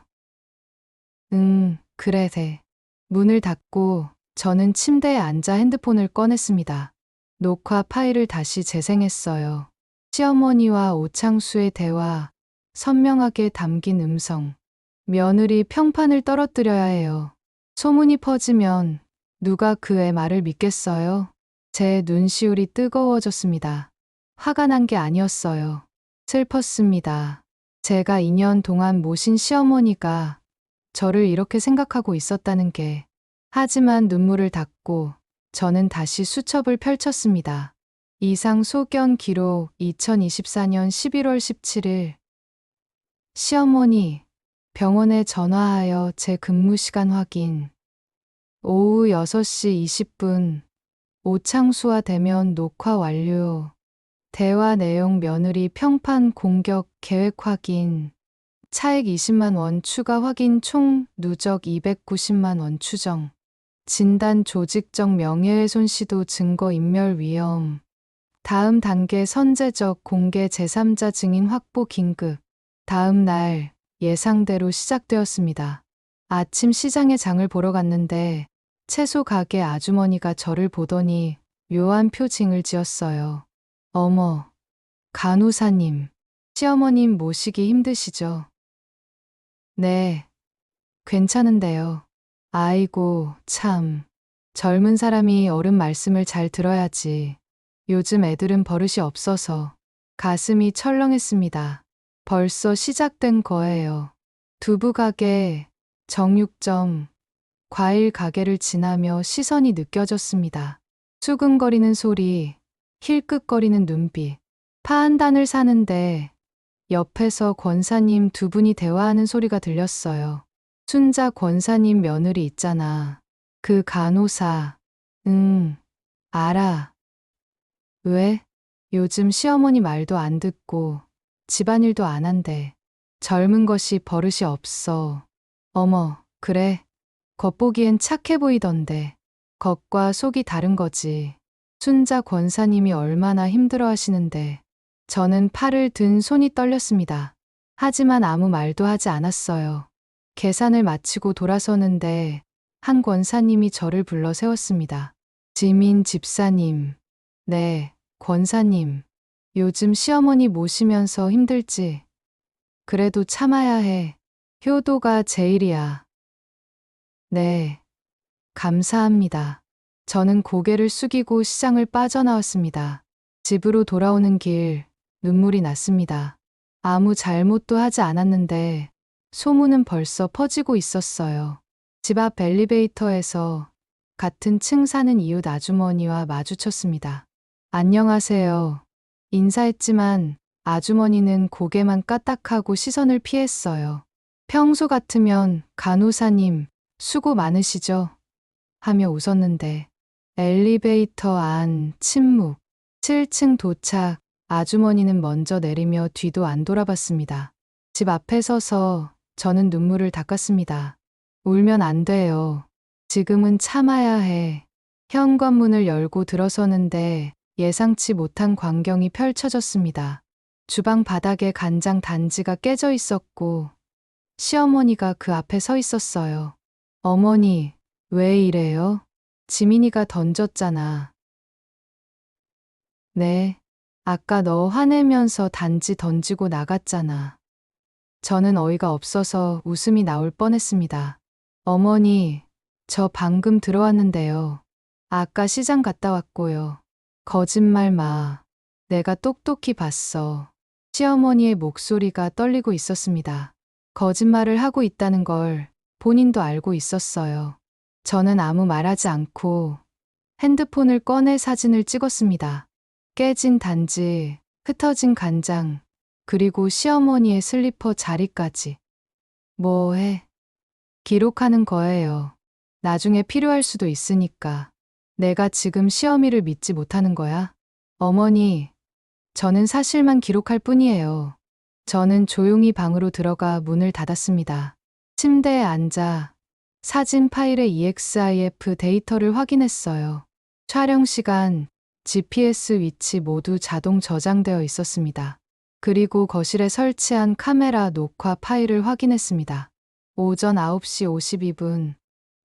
그래 돼. 문을 닫고 저는 침대에 앉아 핸드폰을 꺼냈습니다. 녹화 파일을 다시 재생했어요. 시어머니와 오창수의 대화, 선명하게 담긴 음성. 며느리 평판을 떨어뜨려야 해요. 소문이 퍼지면 누가 그 애 말을 믿겠어요? 제 눈시울이 뜨거워졌습니다. 화가 난 게 아니었어요. 슬펐습니다. 제가 2년 동안 모신 시어머니가 저를 이렇게 생각하고 있었다는 게. 하지만 눈물을 닦고 저는 다시 수첩을 펼쳤습니다. 이상 소견 기록 2024년 11월 17일. 시어머니, 병원에 전화하여 제 근무 시간 확인. 오후 6시 20분. 오창수와 대면 녹화 완료. 대화 내용 며느리 평판 공격 계획 확인. 차액 20만 원 추가 확인 총 누적 290만 원 추정. 진단 조직적 명예훼손 시도 증거 인멸 위험. 다음 단계 선제적 공개 제3자 증인 확보 긴급. 다음 날 예상대로 시작되었습니다. 아침 시장에 장을 보러 갔는데 채소 가게 아주머니가 저를 보더니 묘한 표징을 지었어요. 어머, 간호사님, 시어머님 모시기 힘드시죠? 네, 괜찮은데요. 아이고, 참. 젊은 사람이 어른 말씀을 잘 들어야지. 요즘 애들은 버릇이 없어서 가슴이 철렁했습니다. 벌써 시작된 거예요. 두부 가게, 정육점, 과일 가게를 지나며 시선이 느껴졌습니다. 수근거리는 소리, 힐끗거리는 눈빛. 파 한 단을 사는데 옆에서 권사님 두 분이 대화하는 소리가 들렸어요. 순자 권사님 며느리 있잖아. 그 간호사. 응, 알아. 왜? 요즘 시어머니 말도 안 듣고 집안일도 안 한대. 젊은 것이 버릇이 없어. 어머, 그래. 겉보기엔 착해 보이던데. 겉과 속이 다른 거지. 순자 권사님이 얼마나 힘들어 하시는데. 저는 팔을 든 손이 떨렸습니다. 하지만 아무 말도 하지 않았어요. 계산을 마치고 돌아서는데 한 권사님이 저를 불러 세웠습니다. 지민 집사님. 네, 권사님. 요즘 시어머니 모시면서 힘들지. 그래도 참아야 해. 효도가 제일이야. 네, 감사합니다. 저는 고개를 숙이고 시장을 빠져나왔습니다. 집으로 돌아오는 길, 눈물이 났습니다. 아무 잘못도 하지 않았는데 소문은 벌써 퍼지고 있었어요. 집 앞 엘리베이터에서 같은 층 사는 이웃 아주머니와 마주쳤습니다. 안녕하세요. 인사했지만 아주머니는 고개만 까딱하고 시선을 피했어요. 평소 같으면 간호사님, 수고 많으시죠? 하며 웃었는데 엘리베이터 안 침묵. 7층 도착. 아주머니는 먼저 내리며 뒤도 안 돌아봤습니다. 집 앞에 서서 저는 눈물을 닦았습니다. 울면 안 돼요. 지금은 참아야 해. 현관문을 열고 들어서는데 예상치 못한 광경이 펼쳐졌습니다. 주방 바닥에 간장 단지가 깨져 있었고 시어머니가 그 앞에 서 있었어요. 어머니, 왜 이래요? 지민이가 던졌잖아. 네, 아까 너 화내면서 단지 던지고 나갔잖아. 저는 어이가 없어서 웃음이 나올 뻔했습니다. 어머니, 저 방금 들어왔는데요. 아까 시장 갔다 왔고요. 거짓말 마. 내가 똑똑히 봤어. 시어머니의 목소리가 떨리고 있었습니다. 거짓말을 하고 있다는 걸 본인도 알고 있었어요. 저는 아무 말하지 않고 핸드폰을 꺼내 사진을 찍었습니다. 깨진 단지, 흩어진 간장, 그리고 시어머니의 슬리퍼 자리까지. 뭐해? 기록하는 거예요. 나중에 필요할 수도 있으니까. 내가 지금 시어미를 믿지 못하는 거야? 어머니, 저는 사실만 기록할 뿐이에요. 저는 조용히 방으로 들어가 문을 닫았습니다. 침대에 앉아 사진 파일의 EXIF 데이터를 확인했어요. 촬영 시간, GPS 위치 모두 자동 저장되어 있었습니다. 그리고 거실에 설치한 카메라 녹화 파일을 확인했습니다. 오전 9시 52분,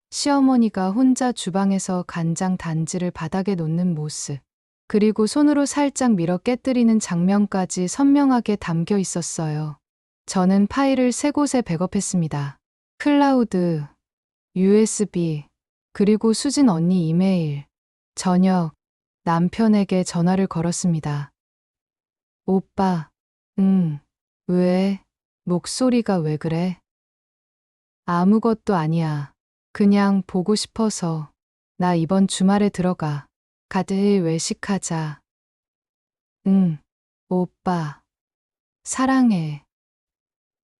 시어머니가 혼자 주방에서 간장 단지를 바닥에 놓는 모습, 그리고 손으로 살짝 밀어 깨뜨리는 장면까지 선명하게 담겨 있었어요. 저는 파일을 세 곳에 백업했습니다. 클라우드, USB, 그리고 수진 언니 이메일. 저녁, 남편에게 전화를 걸었습니다. 오빠, 왜? 목소리가 왜 그래? 아무것도 아니야. 그냥 보고 싶어서. 나 이번 주말에 들어가. 가드힐 외식하자. 응, 오빠. 사랑해.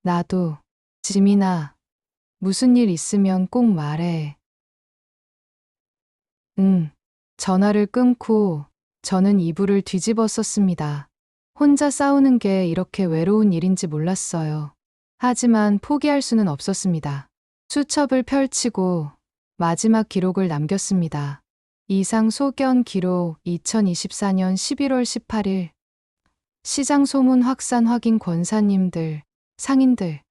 나도. 지민아, 무슨 일 있으면 꼭 말해. 응. 전화를 끊고 저는 이불을 뒤집어 썼습니다. 혼자 싸우는 게 이렇게 외로운 일인지 몰랐어요. 하지만 포기할 수는 없었습니다. 수첩을 펼치고 마지막 기록을 남겼습니다. 이상 소견 기록 2024년 11월 18일 시장 소문 확산 확인 권사님들, 상인들,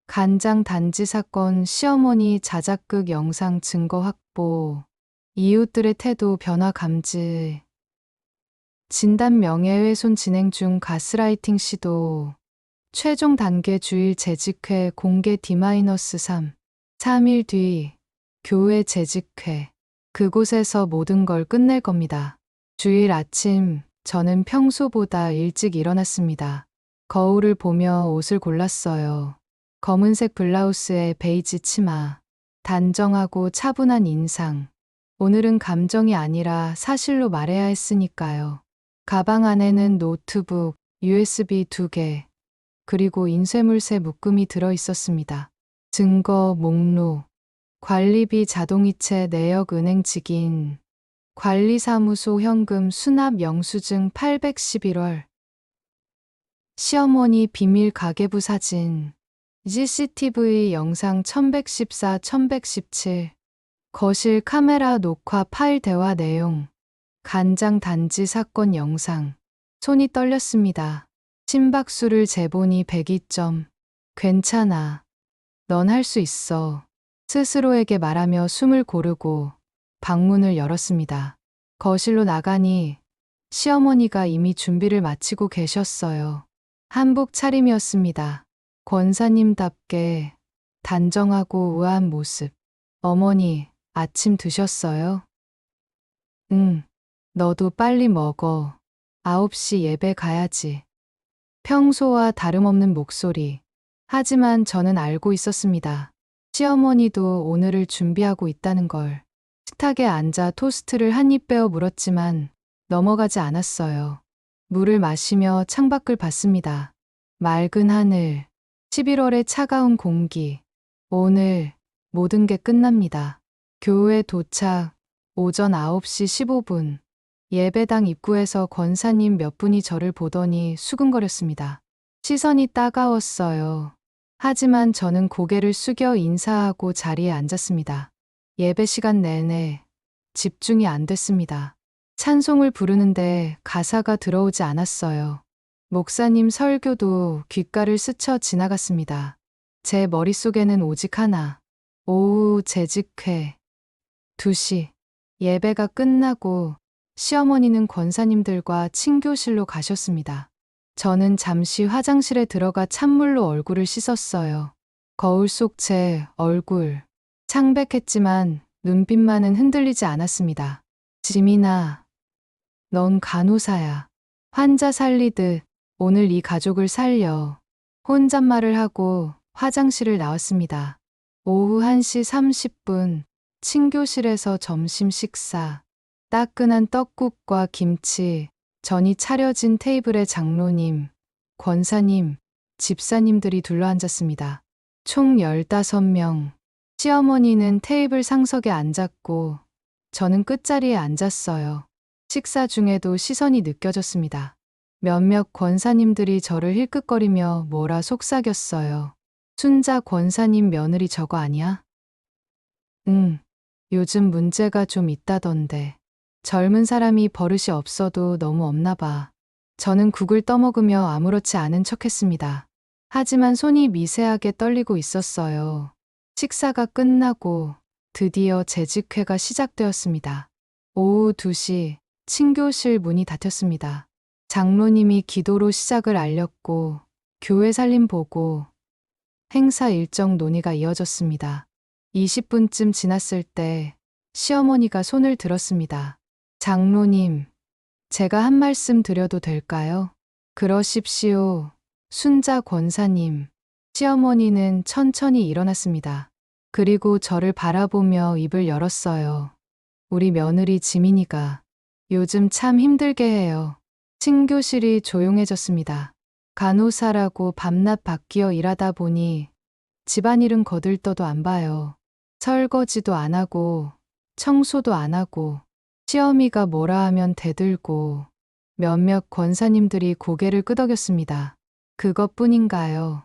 간장 단지 사건 시어머니 자작극 영상 증거 확보, 이웃들의 태도 변화 감지, 진단 명예훼손 진행 중 가스라이팅 시도, 최종 단계 주일 재직회 공개 D-3, 3일 뒤 교회 재직회, 그곳에서 모든 걸 끝낼 겁니다. 주일 아침 저는 평소보다 일찍 일어났습니다. 거울을 보며 옷을 골랐어요. 검은색 블라우스에 베이지 치마, 단정하고 차분한 인상. 오늘은 감정이 아니라 사실로 말해야 했으니까요. 가방 안에는 노트북, USB 2개, 그리고 인쇄물새 묶음이 들어 있었습니다. 증거, 목록, 관리비 자동이체 내역 은행 직인, 관리사무소 현금 수납 영수증 811월, 시어머니 비밀 가계부 사진, CCTV 영상 1114, 1117, 거실 카메라 녹화 파일 대화 내용, 간장 단지 사건 영상. 손이 떨렸습니다. 심박수를 재보니 102점. 괜찮아. 넌 할 수 있어. 스스로에게 말하며 숨을 고르고 방문을 열었습니다. 거실로 나가니 시어머니가 이미 준비를 마치고 계셨어요. 한복 차림이었습니다. 권사님답게 단정하고 우아한 모습. 어머니, 아침 드셨어요? 응. 너도 빨리 먹어. 9시 예배 가야지. 평소와 다름없는 목소리. 하지만 저는 알고 있었습니다. 시어머니도 오늘을 준비하고 있다는 걸. 식탁에 앉아 토스트를 한 입 베어 물었지만 넘어가지 않았어요. 물을 마시며 창밖을 봤습니다. 맑은 하늘, 11월의 차가운 공기. 오늘 모든 게 끝납니다. 교회 도착, 오전 9시 15분. 예배당 입구에서 권사님 몇 분이 저를 보더니 수근거렸습니다. 시선이 따가웠어요. 하지만 저는 고개를 숙여 인사하고 자리에 앉았습니다. 예배 시간 내내 집중이 안 됐습니다. 찬송을 부르는데 가사가 들어오지 않았어요. 목사님 설교도 귓가를 스쳐 지나갔습니다. 제 머릿속에는 오직 하나. 오후 재직회. 2시. 예배가 끝나고 시어머니는 권사님들과 친교실로 가셨습니다. 저는 잠시 화장실에 들어가 찬물로 얼굴을 씻었어요. 거울 속 제 얼굴. 창백했지만 눈빛만은 흔들리지 않았습니다. 지민아, 넌 간호사야. 환자 살리듯 오늘 이 가족을 살려. 혼잣말을 하고 화장실을 나왔습니다. 오후 1시 30분 친교실에서 점심 식사. 따끈한 떡국과 김치, 전이 차려진 테이블에 장로님, 권사님, 집사님들이 둘러앉았습니다. 총 15명. 시어머니는 테이블 상석에 앉았고 저는 끝자리에 앉았어요. 식사 중에도 시선이 느껴졌습니다. 몇몇 권사님들이 저를 힐끗거리며 뭐라 속삭였어요. 순자 권사님 며느리 저거 아니야? 응, 요즘 문제가 좀 있다던데. 젊은 사람이 버릇이 없어도 너무 없나 봐. 저는 국을 떠먹으며 아무렇지 않은 척했습니다. 하지만 손이 미세하게 떨리고 있었어요. 식사가 끝나고 드디어 재직회가 시작되었습니다. 오후 2시 친교실 문이 닫혔습니다. 장로님이 기도로 시작을 알렸고 교회 살림 보고 행사 일정 논의가 이어졌습니다. 20분쯤 지났을 때 시어머니가 손을 들었습니다. 장로님, 제가 한 말씀 드려도 될까요? 그러십시오. 순자 권사님. 시어머니는 천천히 일어났습니다. 그리고 저를 바라보며 입을 열었어요. 우리 며느리 지민이가 요즘 참 힘들게 해요. 친교실이 조용해졌습니다. 간호사라고 밤낮 바뀌어 일하다 보니 집안일은 거들떠도 안 봐요. 설거지도 안 하고 청소도 안 하고 시어미가 뭐라 하면 대들고 몇몇 권사님들이 고개를 끄덕였습니다. 그것뿐인가요?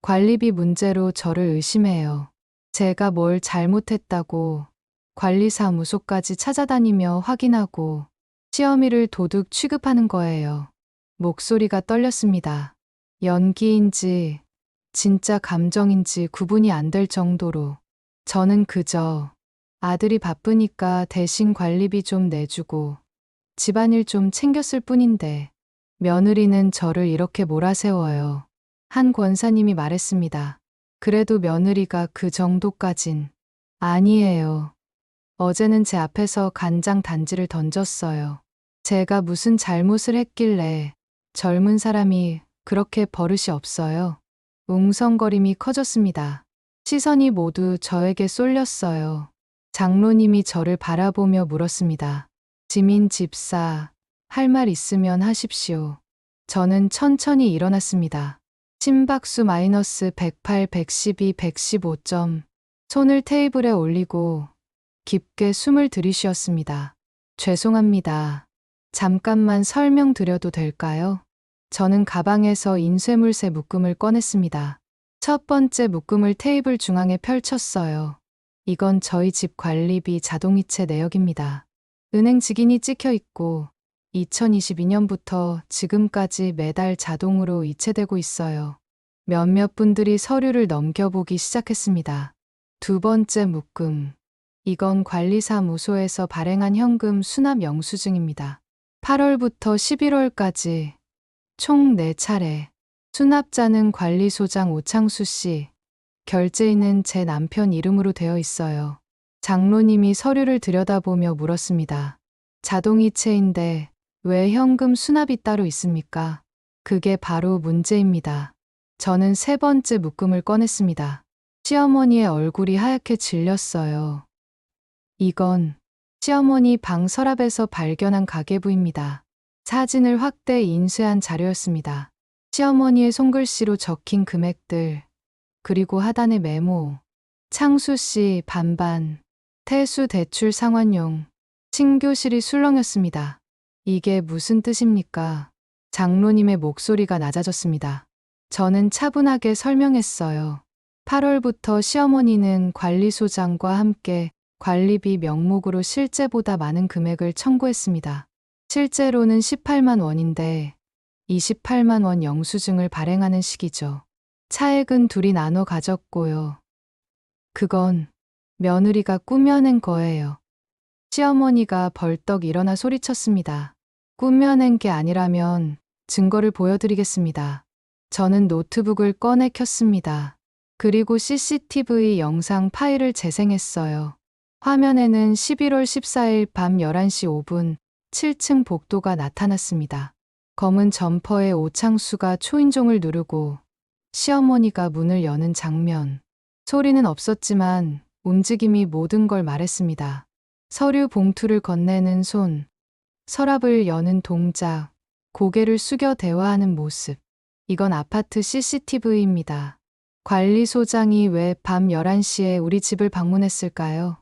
관리비 문제로 저를 의심해요. 제가 뭘 잘못했다고 관리사무소까지 찾아다니며 확인하고 시어미를 도둑 취급하는 거예요. 목소리가 떨렸습니다. 연기인지 진짜 감정인지 구분이 안 될 정도로 저는 그저 아들이 바쁘니까 대신 관리비 좀 내주고 집안일 좀 챙겼을 뿐인데 며느리는 저를 이렇게 몰아세워요. 한 권사님이 말했습니다. 그래도 며느리가 그 정도까진 아니에요. 어제는 제 앞에서 간장 단지를 던졌어요. 제가 무슨 잘못을 했길래 젊은 사람이 그렇게 버릇이 없어요. 웅성거림이 커졌습니다. 시선이 모두 저에게 쏠렸어요. 장로님이 저를 바라보며 물었습니다. 지민 집사, 할 말 있으면 하십시오. 저는 천천히 일어났습니다. 심박수 마이너스 108, 112, 115점. 손을 테이블에 올리고 깊게 숨을 들이쉬었습니다. 죄송합니다. 잠깐만 설명드려도 될까요? 저는 가방에서 인쇄물세 묶음을 꺼냈습니다. 첫 번째 묶음을 테이블 중앙에 펼쳤어요. 이건 저희 집 관리비 자동이체 내역입니다. 은행 직인이 찍혀 있고 2022년부터 지금까지 매달 자동으로 이체되고 있어요. 몇몇 분들이 서류를 넘겨보기 시작했습니다. 두 번째 묶음. 이건 관리사무소에서 발행한 현금 수납 영수증입니다. 8월부터 11월까지 총 4차례. 수납자는 관리소장 오창수 씨. 결제인은 제 남편 이름으로 되어 있어요. 장로님이 서류를 들여다보며 물었습니다. 자동이체인데 왜 현금 수납이 따로 있습니까? 그게 바로 문제입니다. 저는 세 번째 묶음을 꺼냈습니다. 시어머니의 얼굴이 하얗게 질렸어요. 이건 시어머니 방 서랍에서 발견한 가계부입니다. 사진을 확대 인쇄한 자료였습니다. 시어머니의 손글씨로 적힌 금액들, 그리고 하단의 메모. 창수 씨 반반, 태수 대출 상환용. 친교실이 술렁였습니다. 이게 무슨 뜻입니까? 장로님의 목소리가 낮아졌습니다. 저는 차분하게 설명했어요. 8월부터 시어머니는 관리소장과 함께 관리비 명목으로 실제보다 많은 금액을 청구했습니다. 실제로는 18만 원인데 28만 원 영수증을 발행하는 시기죠. 차액은 둘이 나눠 가졌고요. 그건 며느리가 꾸며낸 거예요. 시어머니가 벌떡 일어나 소리쳤습니다. 꾸며낸 게 아니라면 증거를 보여드리겠습니다. 저는 노트북을 꺼내 켰습니다. 그리고 CCTV 영상 파일을 재생했어요. 화면에는 11월 14일 밤 11시 5분 7층 복도가 나타났습니다. 검은 점퍼에 오창수가 초인종을 누르고 시어머니가 문을 여는 장면. 소리는 없었지만 움직임이 모든 걸 말했습니다. 서류 봉투를 건네는 손, 서랍을 여는 동작, 고개를 숙여 대화하는 모습. 이건 아파트 CCTV입니다. 관리소장이 왜 밤 11시에 우리 집을 방문했을까요?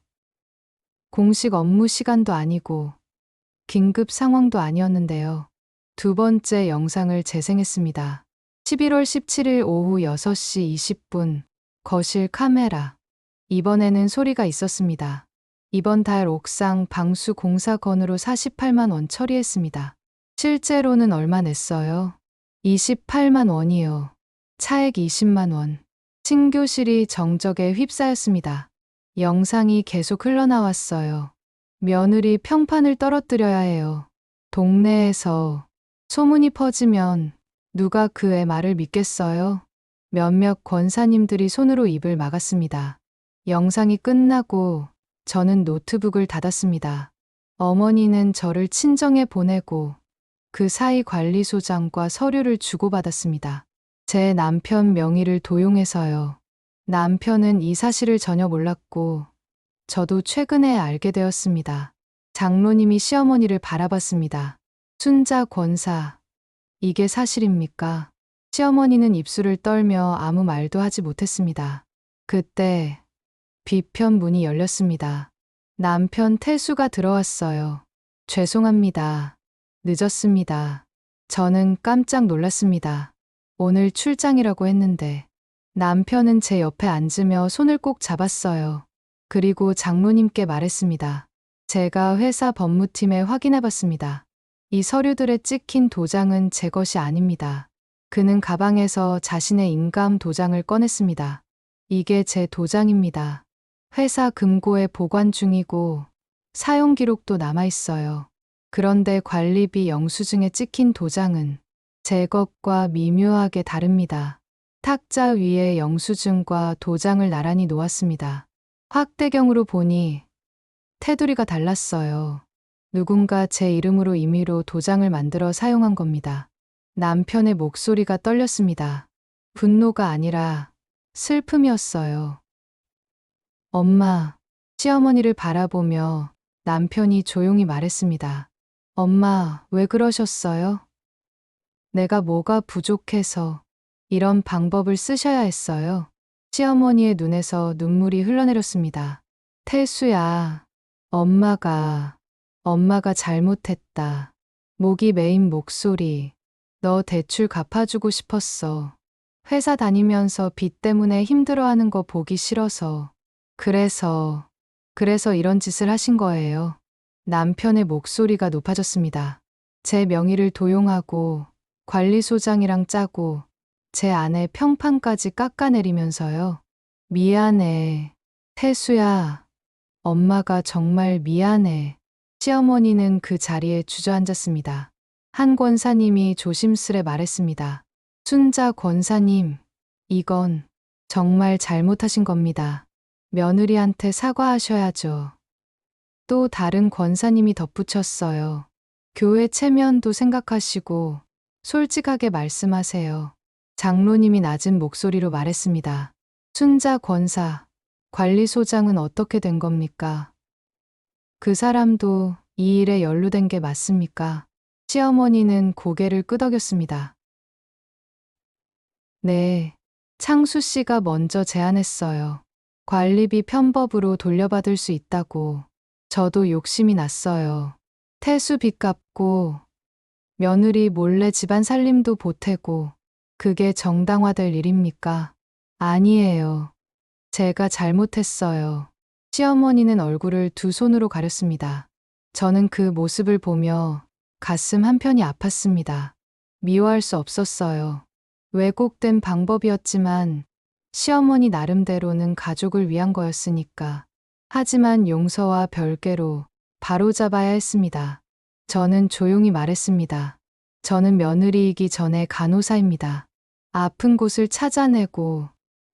공식 업무 시간도 아니고 긴급 상황도 아니었는데요. 두 번째 영상을 재생했습니다. 11월 17일 오후 6시 20분, 거실 카메라. 이번에는 소리가 있었습니다. 이번 달 옥상 방수 공사 건으로 48만 원 처리했습니다. 실제로는 얼마 냈어요? 28만 원이요. 차액 20만 원. 친교실이 정적에 휩싸였습니다. 영상이 계속 흘러나왔어요. 며느리 평판을 떨어뜨려야 해요. 동네에서 소문이 퍼지면 누가 그 애 말을 믿겠어요? 몇몇 권사님들이 손으로 입을 막았습니다. 영상이 끝나고 저는 노트북을 닫았습니다. 어머니는 저를 친정에 보내고 그 사이 관리소장과 서류를 주고받았습니다. 제 남편 명의를 도용해서요. 남편은 이 사실을 전혀 몰랐고 저도 최근에 알게 되었습니다. 장로님이 시어머니를 바라봤습니다. 순자 권사, 이게 사실입니까? 시어머니는 입술을 떨며 아무 말도 하지 못했습니다. 그때 뒤편 문이 열렸습니다. 남편 태수가 들어왔어요. 죄송합니다. 늦었습니다. 저는 깜짝 놀랐습니다. 오늘 출장이라고 했는데 남편은 제 옆에 앉으며 손을 꼭 잡았어요. 그리고 장로님께 말했습니다. 제가 회사 법무팀에 확인해 봤습니다. 이 서류들에 찍힌 도장은 제 것이 아닙니다. 그는 가방에서 자신의 인감 도장을 꺼냈습니다. 이게 제 도장입니다. 회사 금고에 보관 중이고 사용 기록도 남아 있어요. 그런데 관리비 영수증에 찍힌 도장은 제 것과 미묘하게 다릅니다. 탁자 위에 영수증과 도장을 나란히 놓았습니다. 확대경으로 보니 테두리가 달랐어요. 누군가 제 이름으로 임의로 도장을 만들어 사용한 겁니다. 남편의 목소리가 떨렸습니다. 분노가 아니라 슬픔이었어요. 엄마, 시어머니를 바라보며 남편이 조용히 말했습니다. 엄마, 왜 그러셨어요? 내가 뭐가 부족해서 이런 방법을 쓰셔야 했어요. 시어머니의 눈에서 눈물이 흘러내렸습니다. 태수야, 엄마가 잘못했다. 목이 메인 목소리. 너 대출 갚아주고 싶었어. 회사 다니면서 빚 때문에 힘들어하는 거 보기 싫어서. 그래서 이런 짓을 하신 거예요. 남편의 목소리가 높아졌습니다. 제 명의를 도용하고 관리소장이랑 짜고 제 아내 평판까지 깎아내리면서요. 미안해. 태수야. 엄마가 정말 미안해. 시어머니는 그 자리에 주저앉았습니다. 한 권사님이 조심스레 말했습니다. 순자 권사님, 이건 정말 잘못하신 겁니다. 며느리한테 사과하셔야죠. 또 다른 권사님이 덧붙였어요. 교회 체면도 생각하시고 솔직하게 말씀하세요. 장로님이 낮은 목소리로 말했습니다. 순자 권사, 관리소장은 어떻게 된 겁니까? 그 사람도 이 일에 연루된 게 맞습니까? 시어머니는 고개를 끄덕였습니다. 네, 창수 씨가 먼저 제안했어요. 관리비 편법으로 돌려받을 수 있다고. 저도 욕심이 났어요. 태수 빚 갚고 며느리 몰래 집안 살림도 보태고 그게 정당화될 일입니까? 아니에요. 제가 잘못했어요. 시어머니는 얼굴을 두 손으로 가렸습니다. 저는 그 모습을 보며 가슴 한편이 아팠습니다. 미워할 수 없었어요. 왜곡된 방법이었지만 시어머니 나름대로는 가족을 위한 거였으니까. 하지만 용서와 별개로 바로잡아야 했습니다. 저는 조용히 말했습니다. 저는 며느리이기 전에 간호사입니다. 아픈 곳을 찾아내고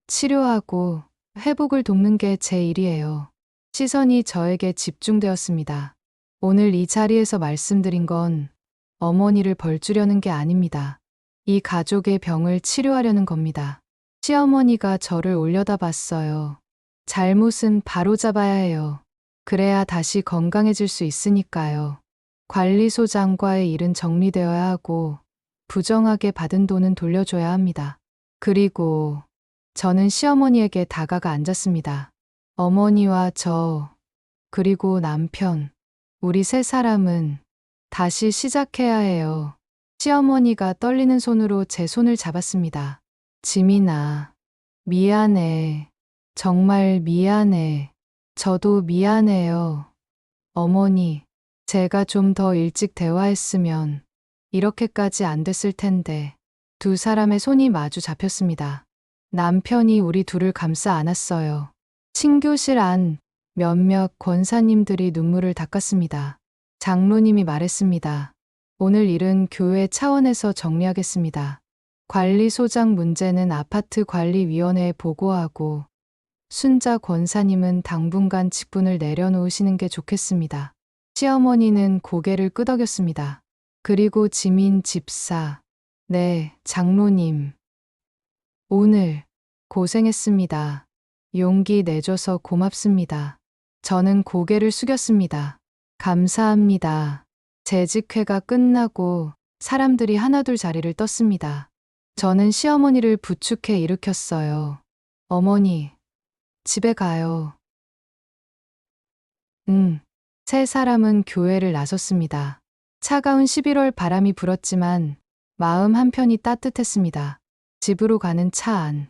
치료하고 회복을 돕는 게 제 일이에요. 시선이 저에게 집중되었습니다. 오늘 이 자리에서 말씀드린 건 어머니를 벌주려는 게 아닙니다. 이 가족의 병을 치료하려는 겁니다. 시어머니가 저를 올려다봤어요. 잘못은 바로잡아야 해요. 그래야 다시 건강해질 수 있으니까요. 관리소장과의 일은 정리되어야 하고 부정하게 받은 돈은 돌려줘야 합니다. 그리고 저는 시어머니에게 다가가 앉았습니다. 어머니와 저, 그리고 남편, 우리 세 사람은 다시 시작해야 해요. 시어머니가 떨리는 손으로 제 손을 잡았습니다. 지민아, 미안해. 정말 미안해. 저도 미안해요. 어머니, 제가 좀 더 일찍 대화했으면 이렇게까지 안 됐을 텐데. 두 사람의 손이 마주 잡혔습니다. 남편이 우리 둘을 감싸 안았어요. 친교실 안 몇몇 권사님들이 눈물을 닦았습니다. 장로님이 말했습니다. 오늘 일은 교회 차원에서 정리하겠습니다. 관리소장 문제는 아파트 관리위원회에 보고하고 순자 권사님은 당분간 직분을 내려놓으시는 게 좋겠습니다. 시어머니는 고개를 끄덕였습니다. 그리고 지민 집사, 네, 장로님. 오늘 고생했습니다. 용기 내줘서 고맙습니다. 저는 고개를 숙였습니다. 감사합니다. 재직회가 끝나고 사람들이 하나둘 자리를 떴습니다. 저는 시어머니를 부축해 일으켰어요. 어머니, 집에 가요. 응. 세 사람은 교회를 나섰습니다. 차가운 11월 바람이 불었지만 마음 한편이 따뜻했습니다. 집으로 가는 차 안.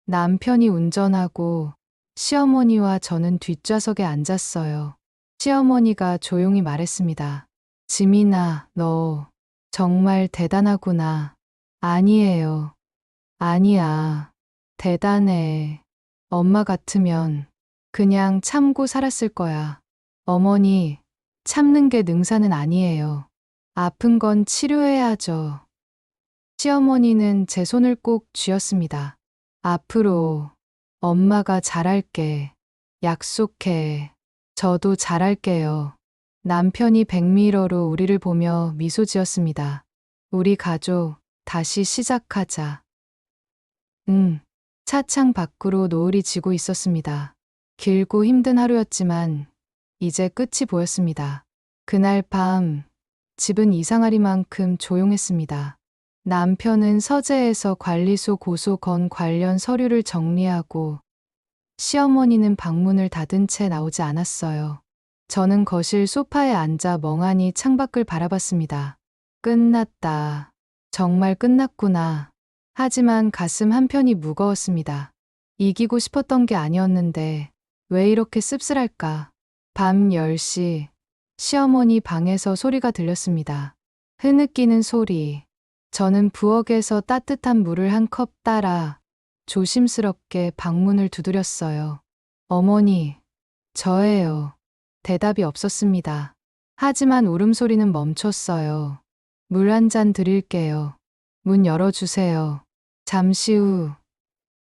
남편이 운전하고 시어머니와 저는 뒷좌석에 앉았어요. 시어머니가 조용히 말했습니다. 지민아, 너 정말 대단하구나. 아니에요. 아니야. 대단해. 엄마 같으면 그냥 참고 살았을 거야. 어머니, 참는 게 능사는 아니에요. 아픈 건 치료해야죠. 시어머니는 제 손을 꼭 쥐었습니다. 앞으로 엄마가 잘할게. 약속해. 저도 잘할게요. 남편이 백미러로 우리를 보며 미소 지었습니다. 우리 가족 다시 시작하자. 응. 차창 밖으로 노을이 지고 있었습니다. 길고 힘든 하루였지만 이제 끝이 보였습니다. 그날 밤 집은 이상하리만큼 조용했습니다. 남편은 서재에서 관리소 고소 건 관련 서류를 정리하고 시어머니는 방문을 닫은 채 나오지 않았어요. 저는 거실 소파에 앉아 멍하니 창밖을 바라봤습니다. 끝났다. 정말 끝났구나. 하지만 가슴 한편이 무거웠습니다. 이기고 싶었던 게 아니었는데 왜 이렇게 씁쓸할까? 밤 10시 시어머니 방에서 소리가 들렸습니다. 흐느끼는 소리. 저는 부엌에서 따뜻한 물을 한 컵 따라 조심스럽게 방문을 두드렸어요. 어머니, 저예요. 대답이 없었습니다. 하지만 울음소리는 멈췄어요. 물 한 잔 드릴게요. 문 열어주세요. 잠시 후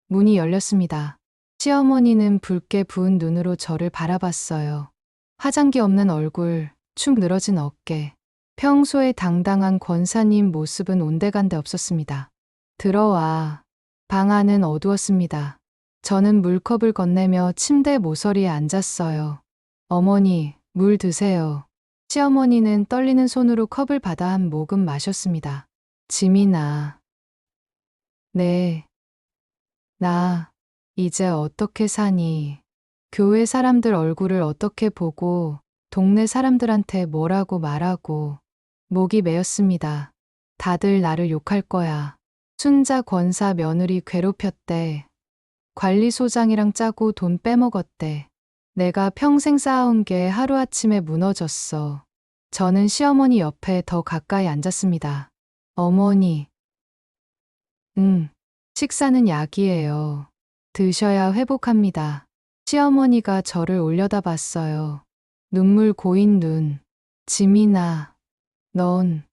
문이 열렸습니다. 시어머니는 붉게 부은 눈으로 저를 바라봤어요. 화장기 없는 얼굴, 축 늘어진 어깨. 평소에 당당한 권사님 모습은 온데간데 없었습니다. 들어와. 방 안은 어두웠습니다. 저는 물컵을 건네며 침대 모서리에 앉았어요. 어머니, 물 드세요. 시어머니는 떨리는 손으로 컵을 받아 한 모금 마셨습니다. 지민아. 네. 나 이제 어떻게 사니? 교회 사람들 얼굴을 어떻게 보고 동네 사람들한테 뭐라고 말하고 목이 메였습니다. 다들 나를 욕할 거야. 순자 권사 며느리 괴롭혔대. 관리소장이랑 짜고 돈 빼먹었대. 내가 평생 쌓아온 게 하루아침에 무너졌어. 저는 시어머니 옆에 더 가까이 앉았습니다. 어머니. 식사는 약이에요. 드셔야 회복합니다. 시어머니가 저를 올려다 봤어요. 눈물 고인 눈. 지민아, 넌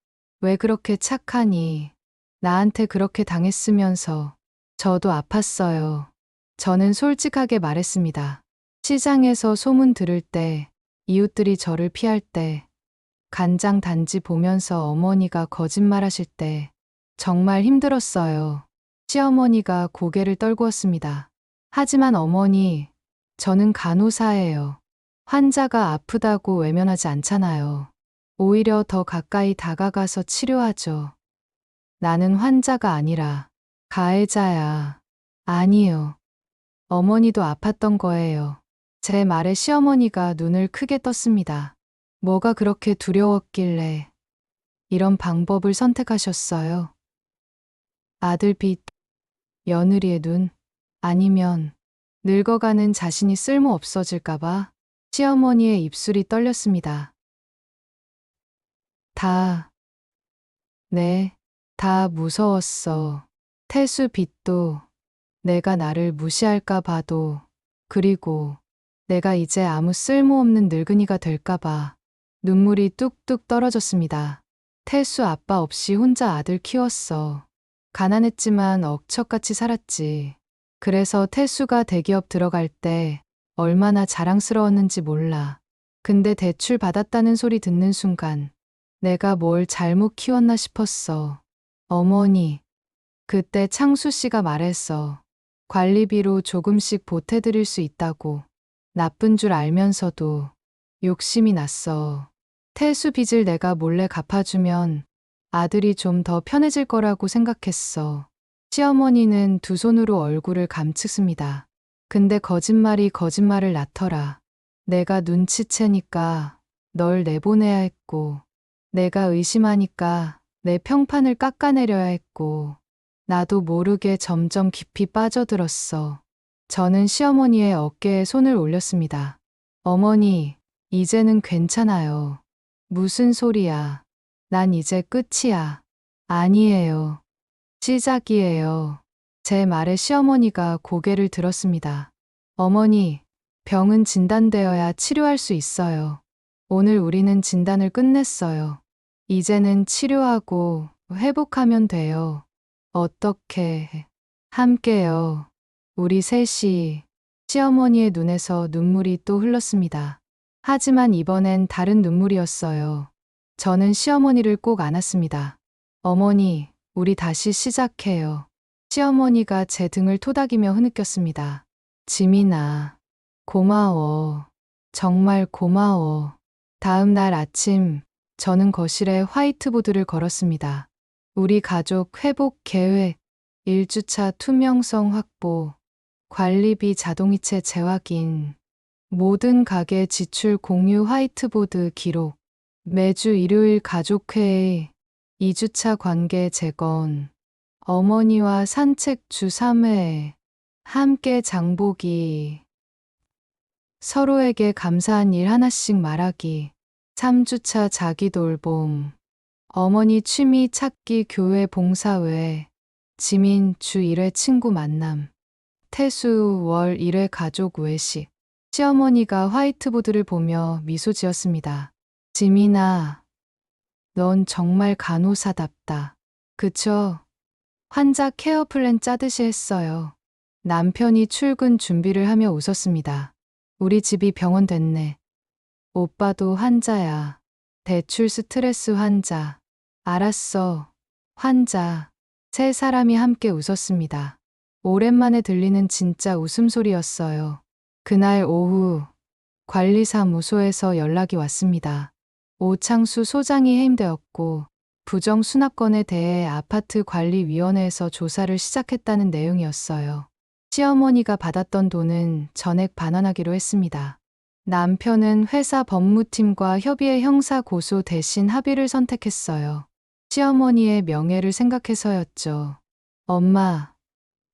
왜 그렇게 착하니? 나한테 그렇게 당했으면서. 저도 아팠어요. 저는 솔직하게 말했습니다. 시장에서 소문 들을 때, 이웃들이 저를 피할 때, 간장 단지 보면서 어머니가 거짓말하실 때, 정말 힘들었어요. 시어머니가 고개를 떨구었습니다. 하지만 어머니, 저는 간호사예요. 환자가 아프다고 외면하지 않잖아요. 오히려 더 가까이 다가가서 치료하죠. 나는 환자가 아니라 가해자야. 아니요. 어머니도 아팠던 거예요. 제 말에 시어머니가 눈을 크게 떴습니다. 뭐가 그렇게 두려웠길래 이런 방법을 선택하셨어요? 아들 빛, 며느리의 눈, 아니면 늙어가는 자신이 쓸모 없어질까봐? 시어머니의 입술이 떨렸습니다. 네, 다 무서웠어. 태수 빛도, 내가 나를 무시할까 봐도, 그리고 내가 이제 아무 쓸모없는 늙은이가 될까봐 눈물이 뚝뚝 떨어졌습니다. 태수 아빠 없이 혼자 아들 키웠어. 가난했지만 억척같이 살았지. 그래서 태수가 대기업 들어갈 때 얼마나 자랑스러웠는지 몰라. 근데 대출 받았다는 소리 듣는 순간 내가 뭘 잘못 키웠나 싶었어. 어머니, 그때 창수 씨가 말했어. 관리비로 조금씩 보태드릴 수 있다고. 나쁜 줄 알면서도 욕심이 났어. 태수 빚을 내가 몰래 갚아주면 아들이 좀 더 편해질 거라고 생각했어. 시어머니는 두 손으로 얼굴을 감추습니다. 근데 거짓말이 거짓말을 낳더라. 내가 눈치채니까 널 내보내야 했고, 내가 의심하니까 내 평판을 깎아내려야 했고, 나도 모르게 점점 깊이 빠져들었어. 저는 시어머니의 어깨에 손을 올렸습니다. 어머니, 이제는 괜찮아요. 무슨 소리야. 난 이제 끝이야. 아니에요. 시작이에요. 제 말에 시어머니가 고개를 들었습니다. 어머니, 병은 진단되어야 치료할 수 있어요. 오늘 우리는 진단을 끝냈어요. 이제는 치료하고 회복하면 돼요. 어떻게? 함께요. 우리 셋이. 시어머니의 눈에서 눈물이 또 흘렀습니다. 하지만 이번엔 다른 눈물이었어요. 저는 시어머니를 꼭 안았습니다. 어머니, 우리 다시 시작해요. 시어머니가 제 등을 토닥이며 흐느꼈습니다. 지민아, 고마워. 정말 고마워. 다음 날 아침, 저는 거실에 화이트보드를 걸었습니다. 우리 가족 회복 계획, 1주차 투명성 확보, 관리비 자동이체 재확인, 모든 가게 지출 공유 화이트보드 기록, 매주 일요일 가족회의, 2주차 관계 재건, 어머니와 산책 주 3회, 함께 장보기, 서로에게 감사한 일 하나씩 말하기, 3주차 자기 돌봄, 어머니 취미 찾기 교회 봉사회, 지민 주 1회 친구 만남, 태수 월 1회 가족 외식. 시어머니가 화이트보드를 보며 미소 지었습니다. 지민아, 넌 정말 간호사답다. 그쵸? 환자 케어 플랜 짜듯이 했어요. 남편이 출근 준비를 하며 웃었습니다. 우리 집이 병원 됐네. 오빠도 환자야. 대출 스트레스 환자. 알았어. 환자. 세 사람이 함께 웃었습니다. 오랜만에 들리는 진짜 웃음소리였어요. 그날 오후 관리사무소에서 연락이 왔습니다. 오창수 소장이 해임되었고 부정수납건에 대해 아파트 관리위원회에서 조사를 시작했다는 내용이었어요. 시어머니가 받았던 돈은 전액 반환하기로 했습니다. 남편은 회사 법무팀과 협의해 형사 고소 대신 합의를 선택했어요. 시어머니의 명예를 생각해서였죠. 엄마,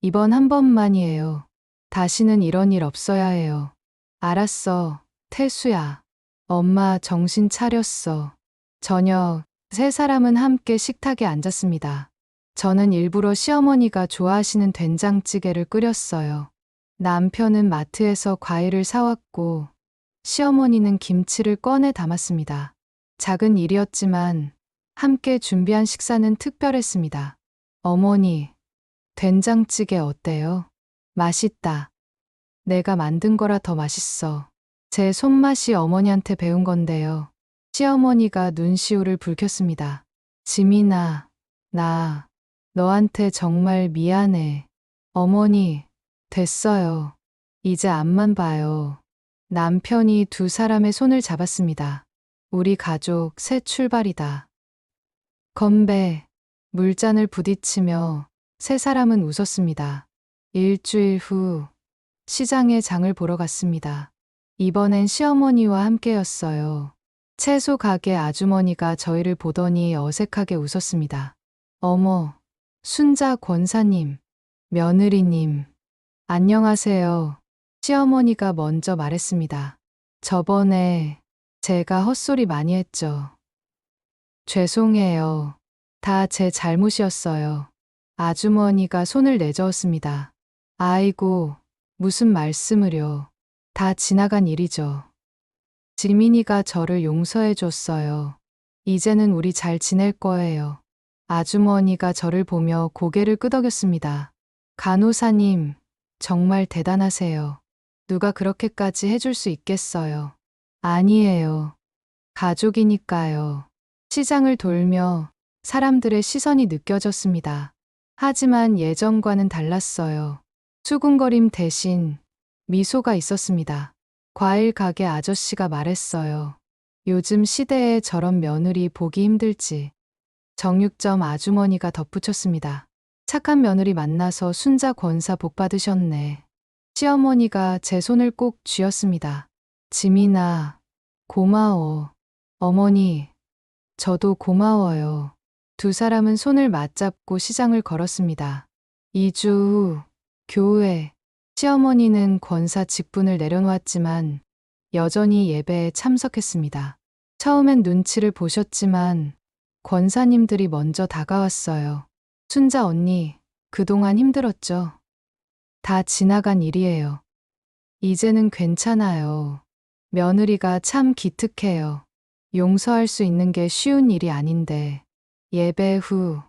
이번 한 번만이에요. 다시는 이런 일 없어야 해요. 알았어, 태수야. 엄마 정신 차렸어. 저녁, 세 사람은 함께 식탁에 앉았습니다. 저는 일부러 시어머니가 좋아하시는 된장찌개를 끓였어요. 남편은 마트에서 과일을 사왔고, 시어머니는 김치를 꺼내 담았습니다. 작은 일이었지만, 함께 준비한 식사는 특별했습니다. 어머니, 된장찌개 어때요? 맛있다. 내가 만든 거라 더 맛있어. 제 손맛이 어머니한테 배운 건데요. 시어머니가 눈시울을 붉혔습니다. 지민아, 나 너한테 정말 미안해. 어머니, 됐어요. 이제 앞만 봐요. 남편이 두 사람의 손을 잡았습니다. 우리 가족 새 출발이다. 건배, 물잔을 부딪히며 세 사람은 웃었습니다. 일주일 후 시장에 장을 보러 갔습니다. 이번엔 시어머니와 함께였어요. 채소 가게 아주머니가 저희를 보더니 어색하게 웃었습니다. 어머, 순자 권사님, 며느리님, 안녕하세요. 시어머니가 먼저 말했습니다. 저번에 제가 헛소리 많이 했죠. 죄송해요. 다 제 잘못이었어요. 아주머니가 손을 내저었습니다. 아이고, 무슨 말씀을요. 다 지나간 일이죠. 지민이가 저를 용서해 줬어요. 이제는 우리 잘 지낼 거예요. 아주머니가 저를 보며 고개를 끄덕였습니다. 간호사님, 정말 대단하세요. 누가 그렇게까지 해줄 수 있겠어요. 아니에요. 가족이니까요. 시장을 돌며 사람들의 시선이 느껴졌습니다. 하지만 예전과는 달랐어요. 수군거림 대신 미소가 있었습니다. 과일 가게 아저씨가 말했어요. 요즘 시대에 저런 며느리 보기 힘들지. 정육점 아주머니가 덧붙였습니다. 착한 며느리 만나서 순자 권사 복 받으셨네. 시어머니가 제 손을 꼭 쥐었습니다. 지민아, 고마워. 어머니, 저도 고마워요. 두 사람은 손을 맞잡고 시장을 걸었습니다. 2주 후 교회 시어머니는 권사 직분을 내려놓았지만 여전히 예배에 참석했습니다. 처음엔 눈치를 보셨지만 권사님들이 먼저 다가왔어요. 순자 언니, 그동안 힘들었죠? 다 지나간 일이에요. 이제는 괜찮아요. 며느리가 참 기특해요. 용서할 수 있는 게 쉬운 일이 아닌데. 예배 후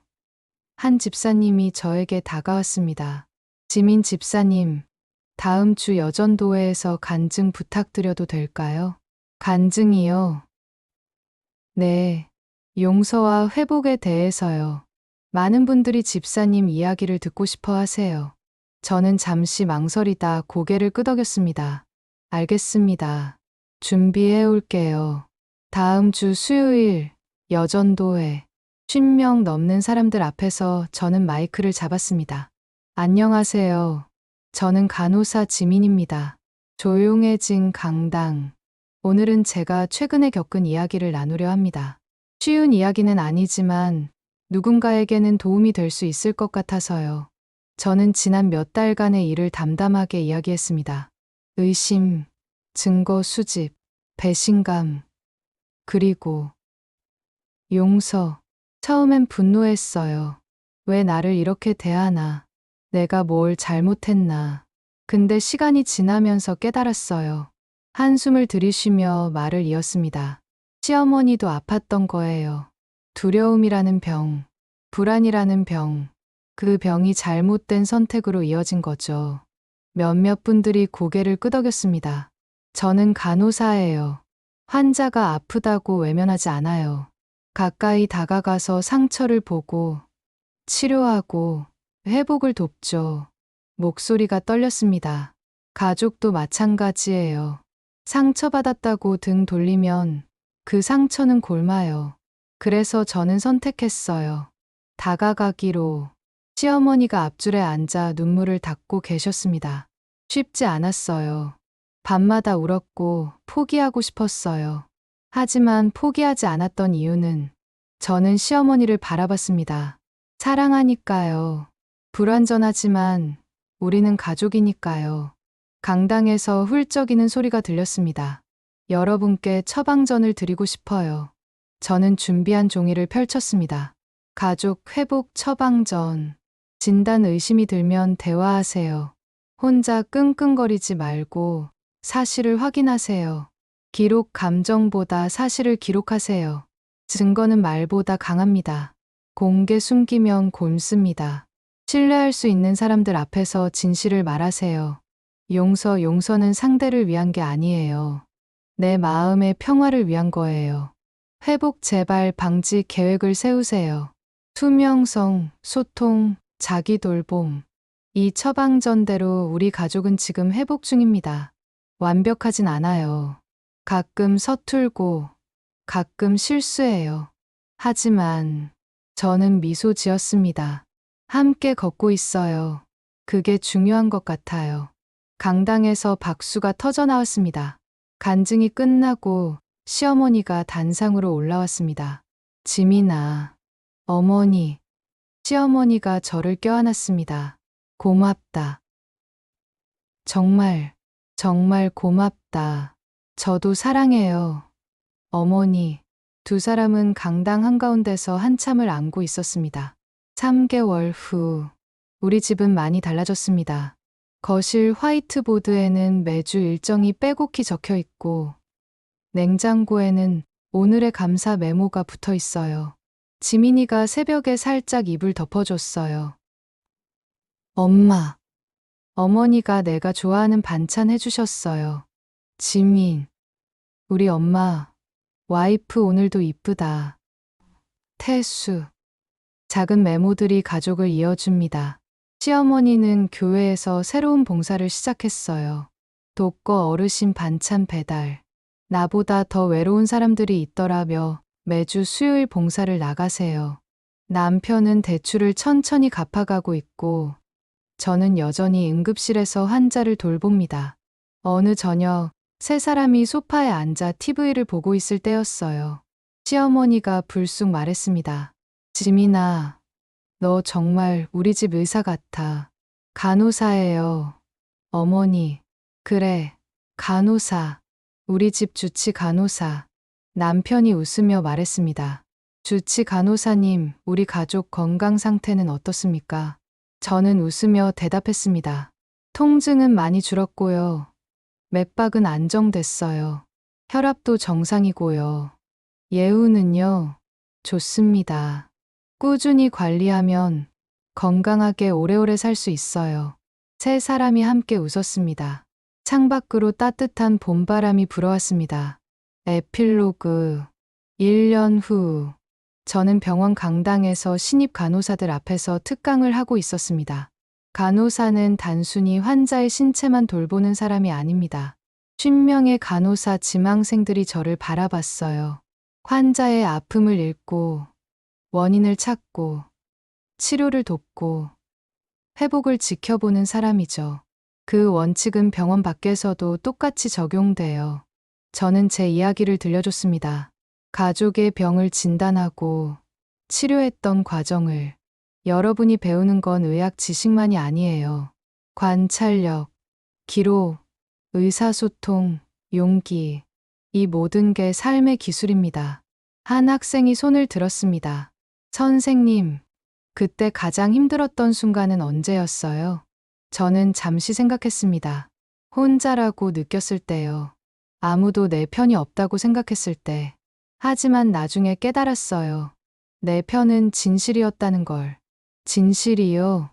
한 집사님이 저에게 다가왔습니다. 지민 집사님, 다음 주 여전도회에서 간증 부탁드려도 될까요? 간증이요? 네, 용서와 회복에 대해서요. 많은 분들이 집사님 이야기를 듣고 싶어 하세요. 저는 잠시 망설이다 고개를 끄덕였습니다. 알겠습니다. 준비해 올게요. 다음 주 수요일 여전도회 50명 넘는 사람들 앞에서 저는 마이크를 잡았습니다. 안녕하세요. 저는 간호사 지민입니다. 조용해진 강당. 오늘은 제가 최근에 겪은 이야기를 나누려 합니다. 쉬운 이야기는 아니지만 누군가에게는 도움이 될 수 있을 것 같아서요. 저는 지난 몇 달간의 일을 담담하게 이야기했습니다. 의심, 증거 수집, 배신감, 그리고 용서. 처음엔 분노했어요. 왜 나를 이렇게 대하나? 내가 뭘 잘못했나? 근데 시간이 지나면서 깨달았어요. 한숨을 들이쉬며 말을 이었습니다. 시어머니도 아팠던 거예요. 두려움이라는 병, 불안이라는 병, 그 병이 잘못된 선택으로 이어진 거죠. 몇몇 분들이 고개를 끄덕였습니다. 저는 간호사예요. 환자가 아프다고 외면하지 않아요. 가까이 다가가서 상처를 보고 치료하고 회복을 돕죠. 목소리가 떨렸습니다. 가족도 마찬가지예요. 상처받았다고 등 돌리면 그 상처는 골마요. 그래서 저는 선택했어요. 다가가기로. 시어머니가 앞줄에 앉아 눈물을 닦고 계셨습니다. 쉽지 않았어요. 밤마다 울었고 포기하고 싶었어요. 하지만 포기하지 않았던 이유는 저는 시어머니를 바라봤습니다. 사랑하니까요. 불완전하지만 우리는 가족이니까요. 강당에서 훌쩍이는 소리가 들렸습니다. 여러분께 처방전을 드리고 싶어요. 저는 준비한 종이를 펼쳤습니다. 가족 회복 처방전. 진단 의심이 들면 대화하세요. 혼자 끙끙거리지 말고 사실을 확인하세요. 기록 감정보다 사실을 기록하세요. 증거는 말보다 강합니다. 공개 숨기면 곪습니다. 신뢰할 수 있는 사람들 앞에서 진실을 말하세요. 용서는 상대를 위한 게 아니에요. 내 마음의 평화를 위한 거예요. 회복 재발 방지 계획을 세우세요. 투명성, 소통, 자기 돌봄. 이 처방전대로 우리 가족은 지금 회복 중입니다. 완벽하진 않아요. 가끔 서툴고 가끔 실수해요. 하지만 저는 미소 지었습니다. 함께 걷고 있어요. 그게 중요한 것 같아요. 강당에서 박수가 터져 나왔습니다. 간증이 끝나고 시어머니가 단상으로 올라왔습니다. 지민아, 어머니. 시어머니가 저를 껴안았습니다. 고맙다. 정말 고맙다. 저도 사랑해요. 어머니. 두 사람은 강당 한가운데서 한참을 안고 있었습니다. 3개월 후, 우리 집은 많이 달라졌습니다. 거실 화이트보드에는 매주 일정이 빼곡히 적혀 있고, 냉장고에는 오늘의 감사 메모가 붙어 있어요. 지민이가 새벽에 살짝 입을 덮어줬어요. 엄마. 어머니가 내가 좋아하는 반찬 해주셨어요. 지민. 우리 엄마. 와이프 오늘도 이쁘다. 태수. 작은 메모들이 가족을 이어줍니다. 시어머니는 교회에서 새로운 봉사를 시작했어요. 독거 어르신 반찬 배달. 나보다 더 외로운 사람들이 있더라며 매주 수요일 봉사를 나가세요. 남편은 대출을 천천히 갚아가고 있고 저는 여전히 응급실에서 환자를 돌봅니다. 어느 저녁 세 사람이 소파에 앉아 TV를 보고 있을 때였어요. 시어머니가 불쑥 말했습니다. 지민아, 너 정말 우리 집 의사 같아. 간호사예요. 어머니. 그래, 간호사. 우리 집 주치 간호사. 남편이 웃으며 말했습니다. 주치 간호사님, 우리 가족 건강 상태는 어떻습니까? 저는 웃으며 대답했습니다. 통증은 많이 줄었고요. 맥박은 안정됐어요. 혈압도 정상이고요. 예후는요, 좋습니다. 꾸준히 관리하면 건강하게 오래오래 살 수 있어요. 세 사람이 함께 웃었습니다. 창밖으로 따뜻한 봄바람이 불어왔습니다. 에필로그 1년 후 저는 병원 강당에서 신입 간호사들 앞에서 특강을 하고 있었습니다. 간호사는 단순히 환자의 신체만 돌보는 사람이 아닙니다. 50명의 간호사 지망생들이 저를 바라봤어요. 환자의 아픔을 읽고 원인을 찾고 치료를 돕고 회복을 지켜보는 사람이죠. 그 원칙은 병원 밖에서도 똑같이 적용돼요. 저는 제 이야기를 들려줬습니다. 가족의 병을 진단하고 치료했던 과정을. 여러분이 배우는 건 의학 지식만이 아니에요. 관찰력, 기록, 의사소통, 용기. 이 모든 게 삶의 기술입니다. 한 학생이 손을 들었습니다. 선생님, 그때 가장 힘들었던 순간은 언제였어요? 저는 잠시 생각했습니다. 혼자라고 느꼈을 때요. 아무도 내 편이 없다고 생각했을 때. 하지만 나중에 깨달았어요. 내 편은 진실이었다는 걸. 진실이요?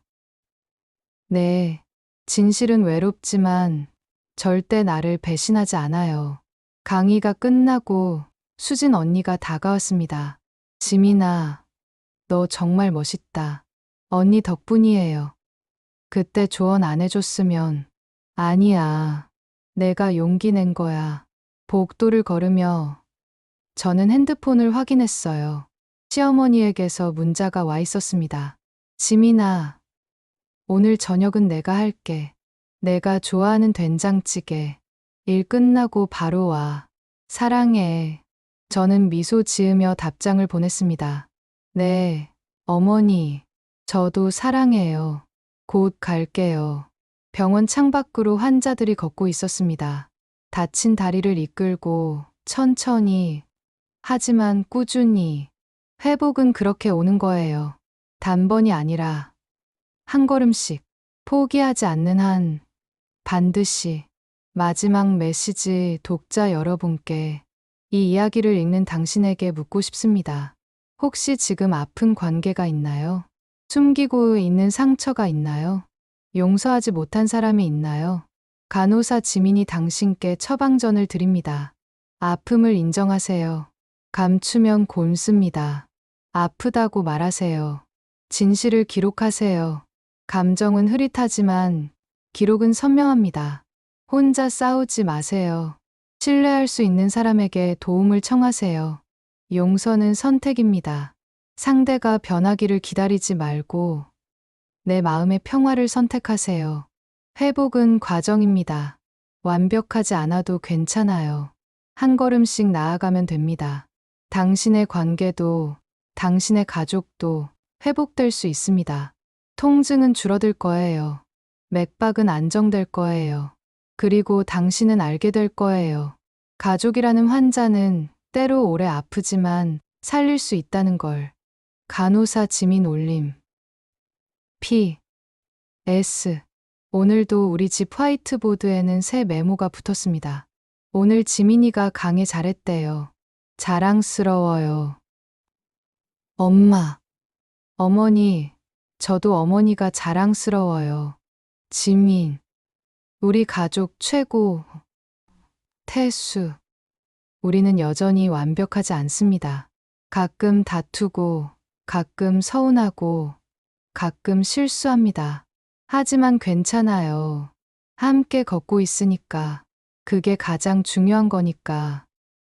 네. 진실은 외롭지만 절대 나를 배신하지 않아요. 강의가 끝나고 수진 언니가 다가왔습니다. 지민아, 너 정말 멋있다. 언니 덕분이에요. 그때 조언 안 해줬으면. 아니야. 내가 용기 낸 거야. 복도를 걸으며 저는 핸드폰을 확인했어요. 시어머니에게서 문자가 와 있었습니다. 지민아, 오늘 저녁은 내가 할게. 내가 좋아하는 된장찌개. 일 끝나고 바로 와. 사랑해. 저는 미소 지으며 답장을 보냈습니다. 네, 어머니. 저도 사랑해요. 곧 갈게요. 병원 창밖으로 환자들이 걷고 있었습니다. 다친 다리를 이끌고 천천히, 하지만 꾸준히. 회복은 그렇게 오는 거예요. 단번이 아니라 한 걸음씩. 포기하지 않는 한 반드시. 마지막 메시지 독자 여러분께 이 이야기를 읽는 당신에게 묻고 싶습니다. 혹시 지금 아픈 관계가 있나요? 숨기고 있는 상처가 있나요? 용서하지 못한 사람이 있나요? 간호사 지민이 당신께 처방전을 드립니다. 아픔을 인정하세요. 감추면 곪습니다. 아프다고 말하세요. 진실을 기록하세요. 감정은 흐릿하지만 기록은 선명합니다. 혼자 싸우지 마세요. 신뢰할 수 있는 사람에게 도움을 청하세요. 용서는 선택입니다. 상대가 변하기를 기다리지 말고 내 마음의 평화를 선택하세요. 회복은 과정입니다. 완벽하지 않아도 괜찮아요. 한 걸음씩 나아가면 됩니다. 당신의 관계도, 당신의 가족도 회복될 수 있습니다. 통증은 줄어들 거예요. 맥박은 안정될 거예요. 그리고 당신은 알게 될 거예요. 가족이라는 환자는 때로 오래 아프지만 살릴 수 있다는 걸. 간호사 지민 올림. P.S. 오늘도 우리 집 화이트보드에는 새 메모가 붙었습니다. 오늘 지민이가 강의 잘했대요. 자랑스러워요. 엄마. 어머니. 저도 어머니가 자랑스러워요. 지민. 우리 가족 최고. 태수. 우리는 여전히 완벽하지 않습니다. 가끔 다투고, 가끔 서운하고, 가끔 실수합니다. 하지만 괜찮아요. 함께 걷고 있으니까. 그게 가장 중요한 거니까.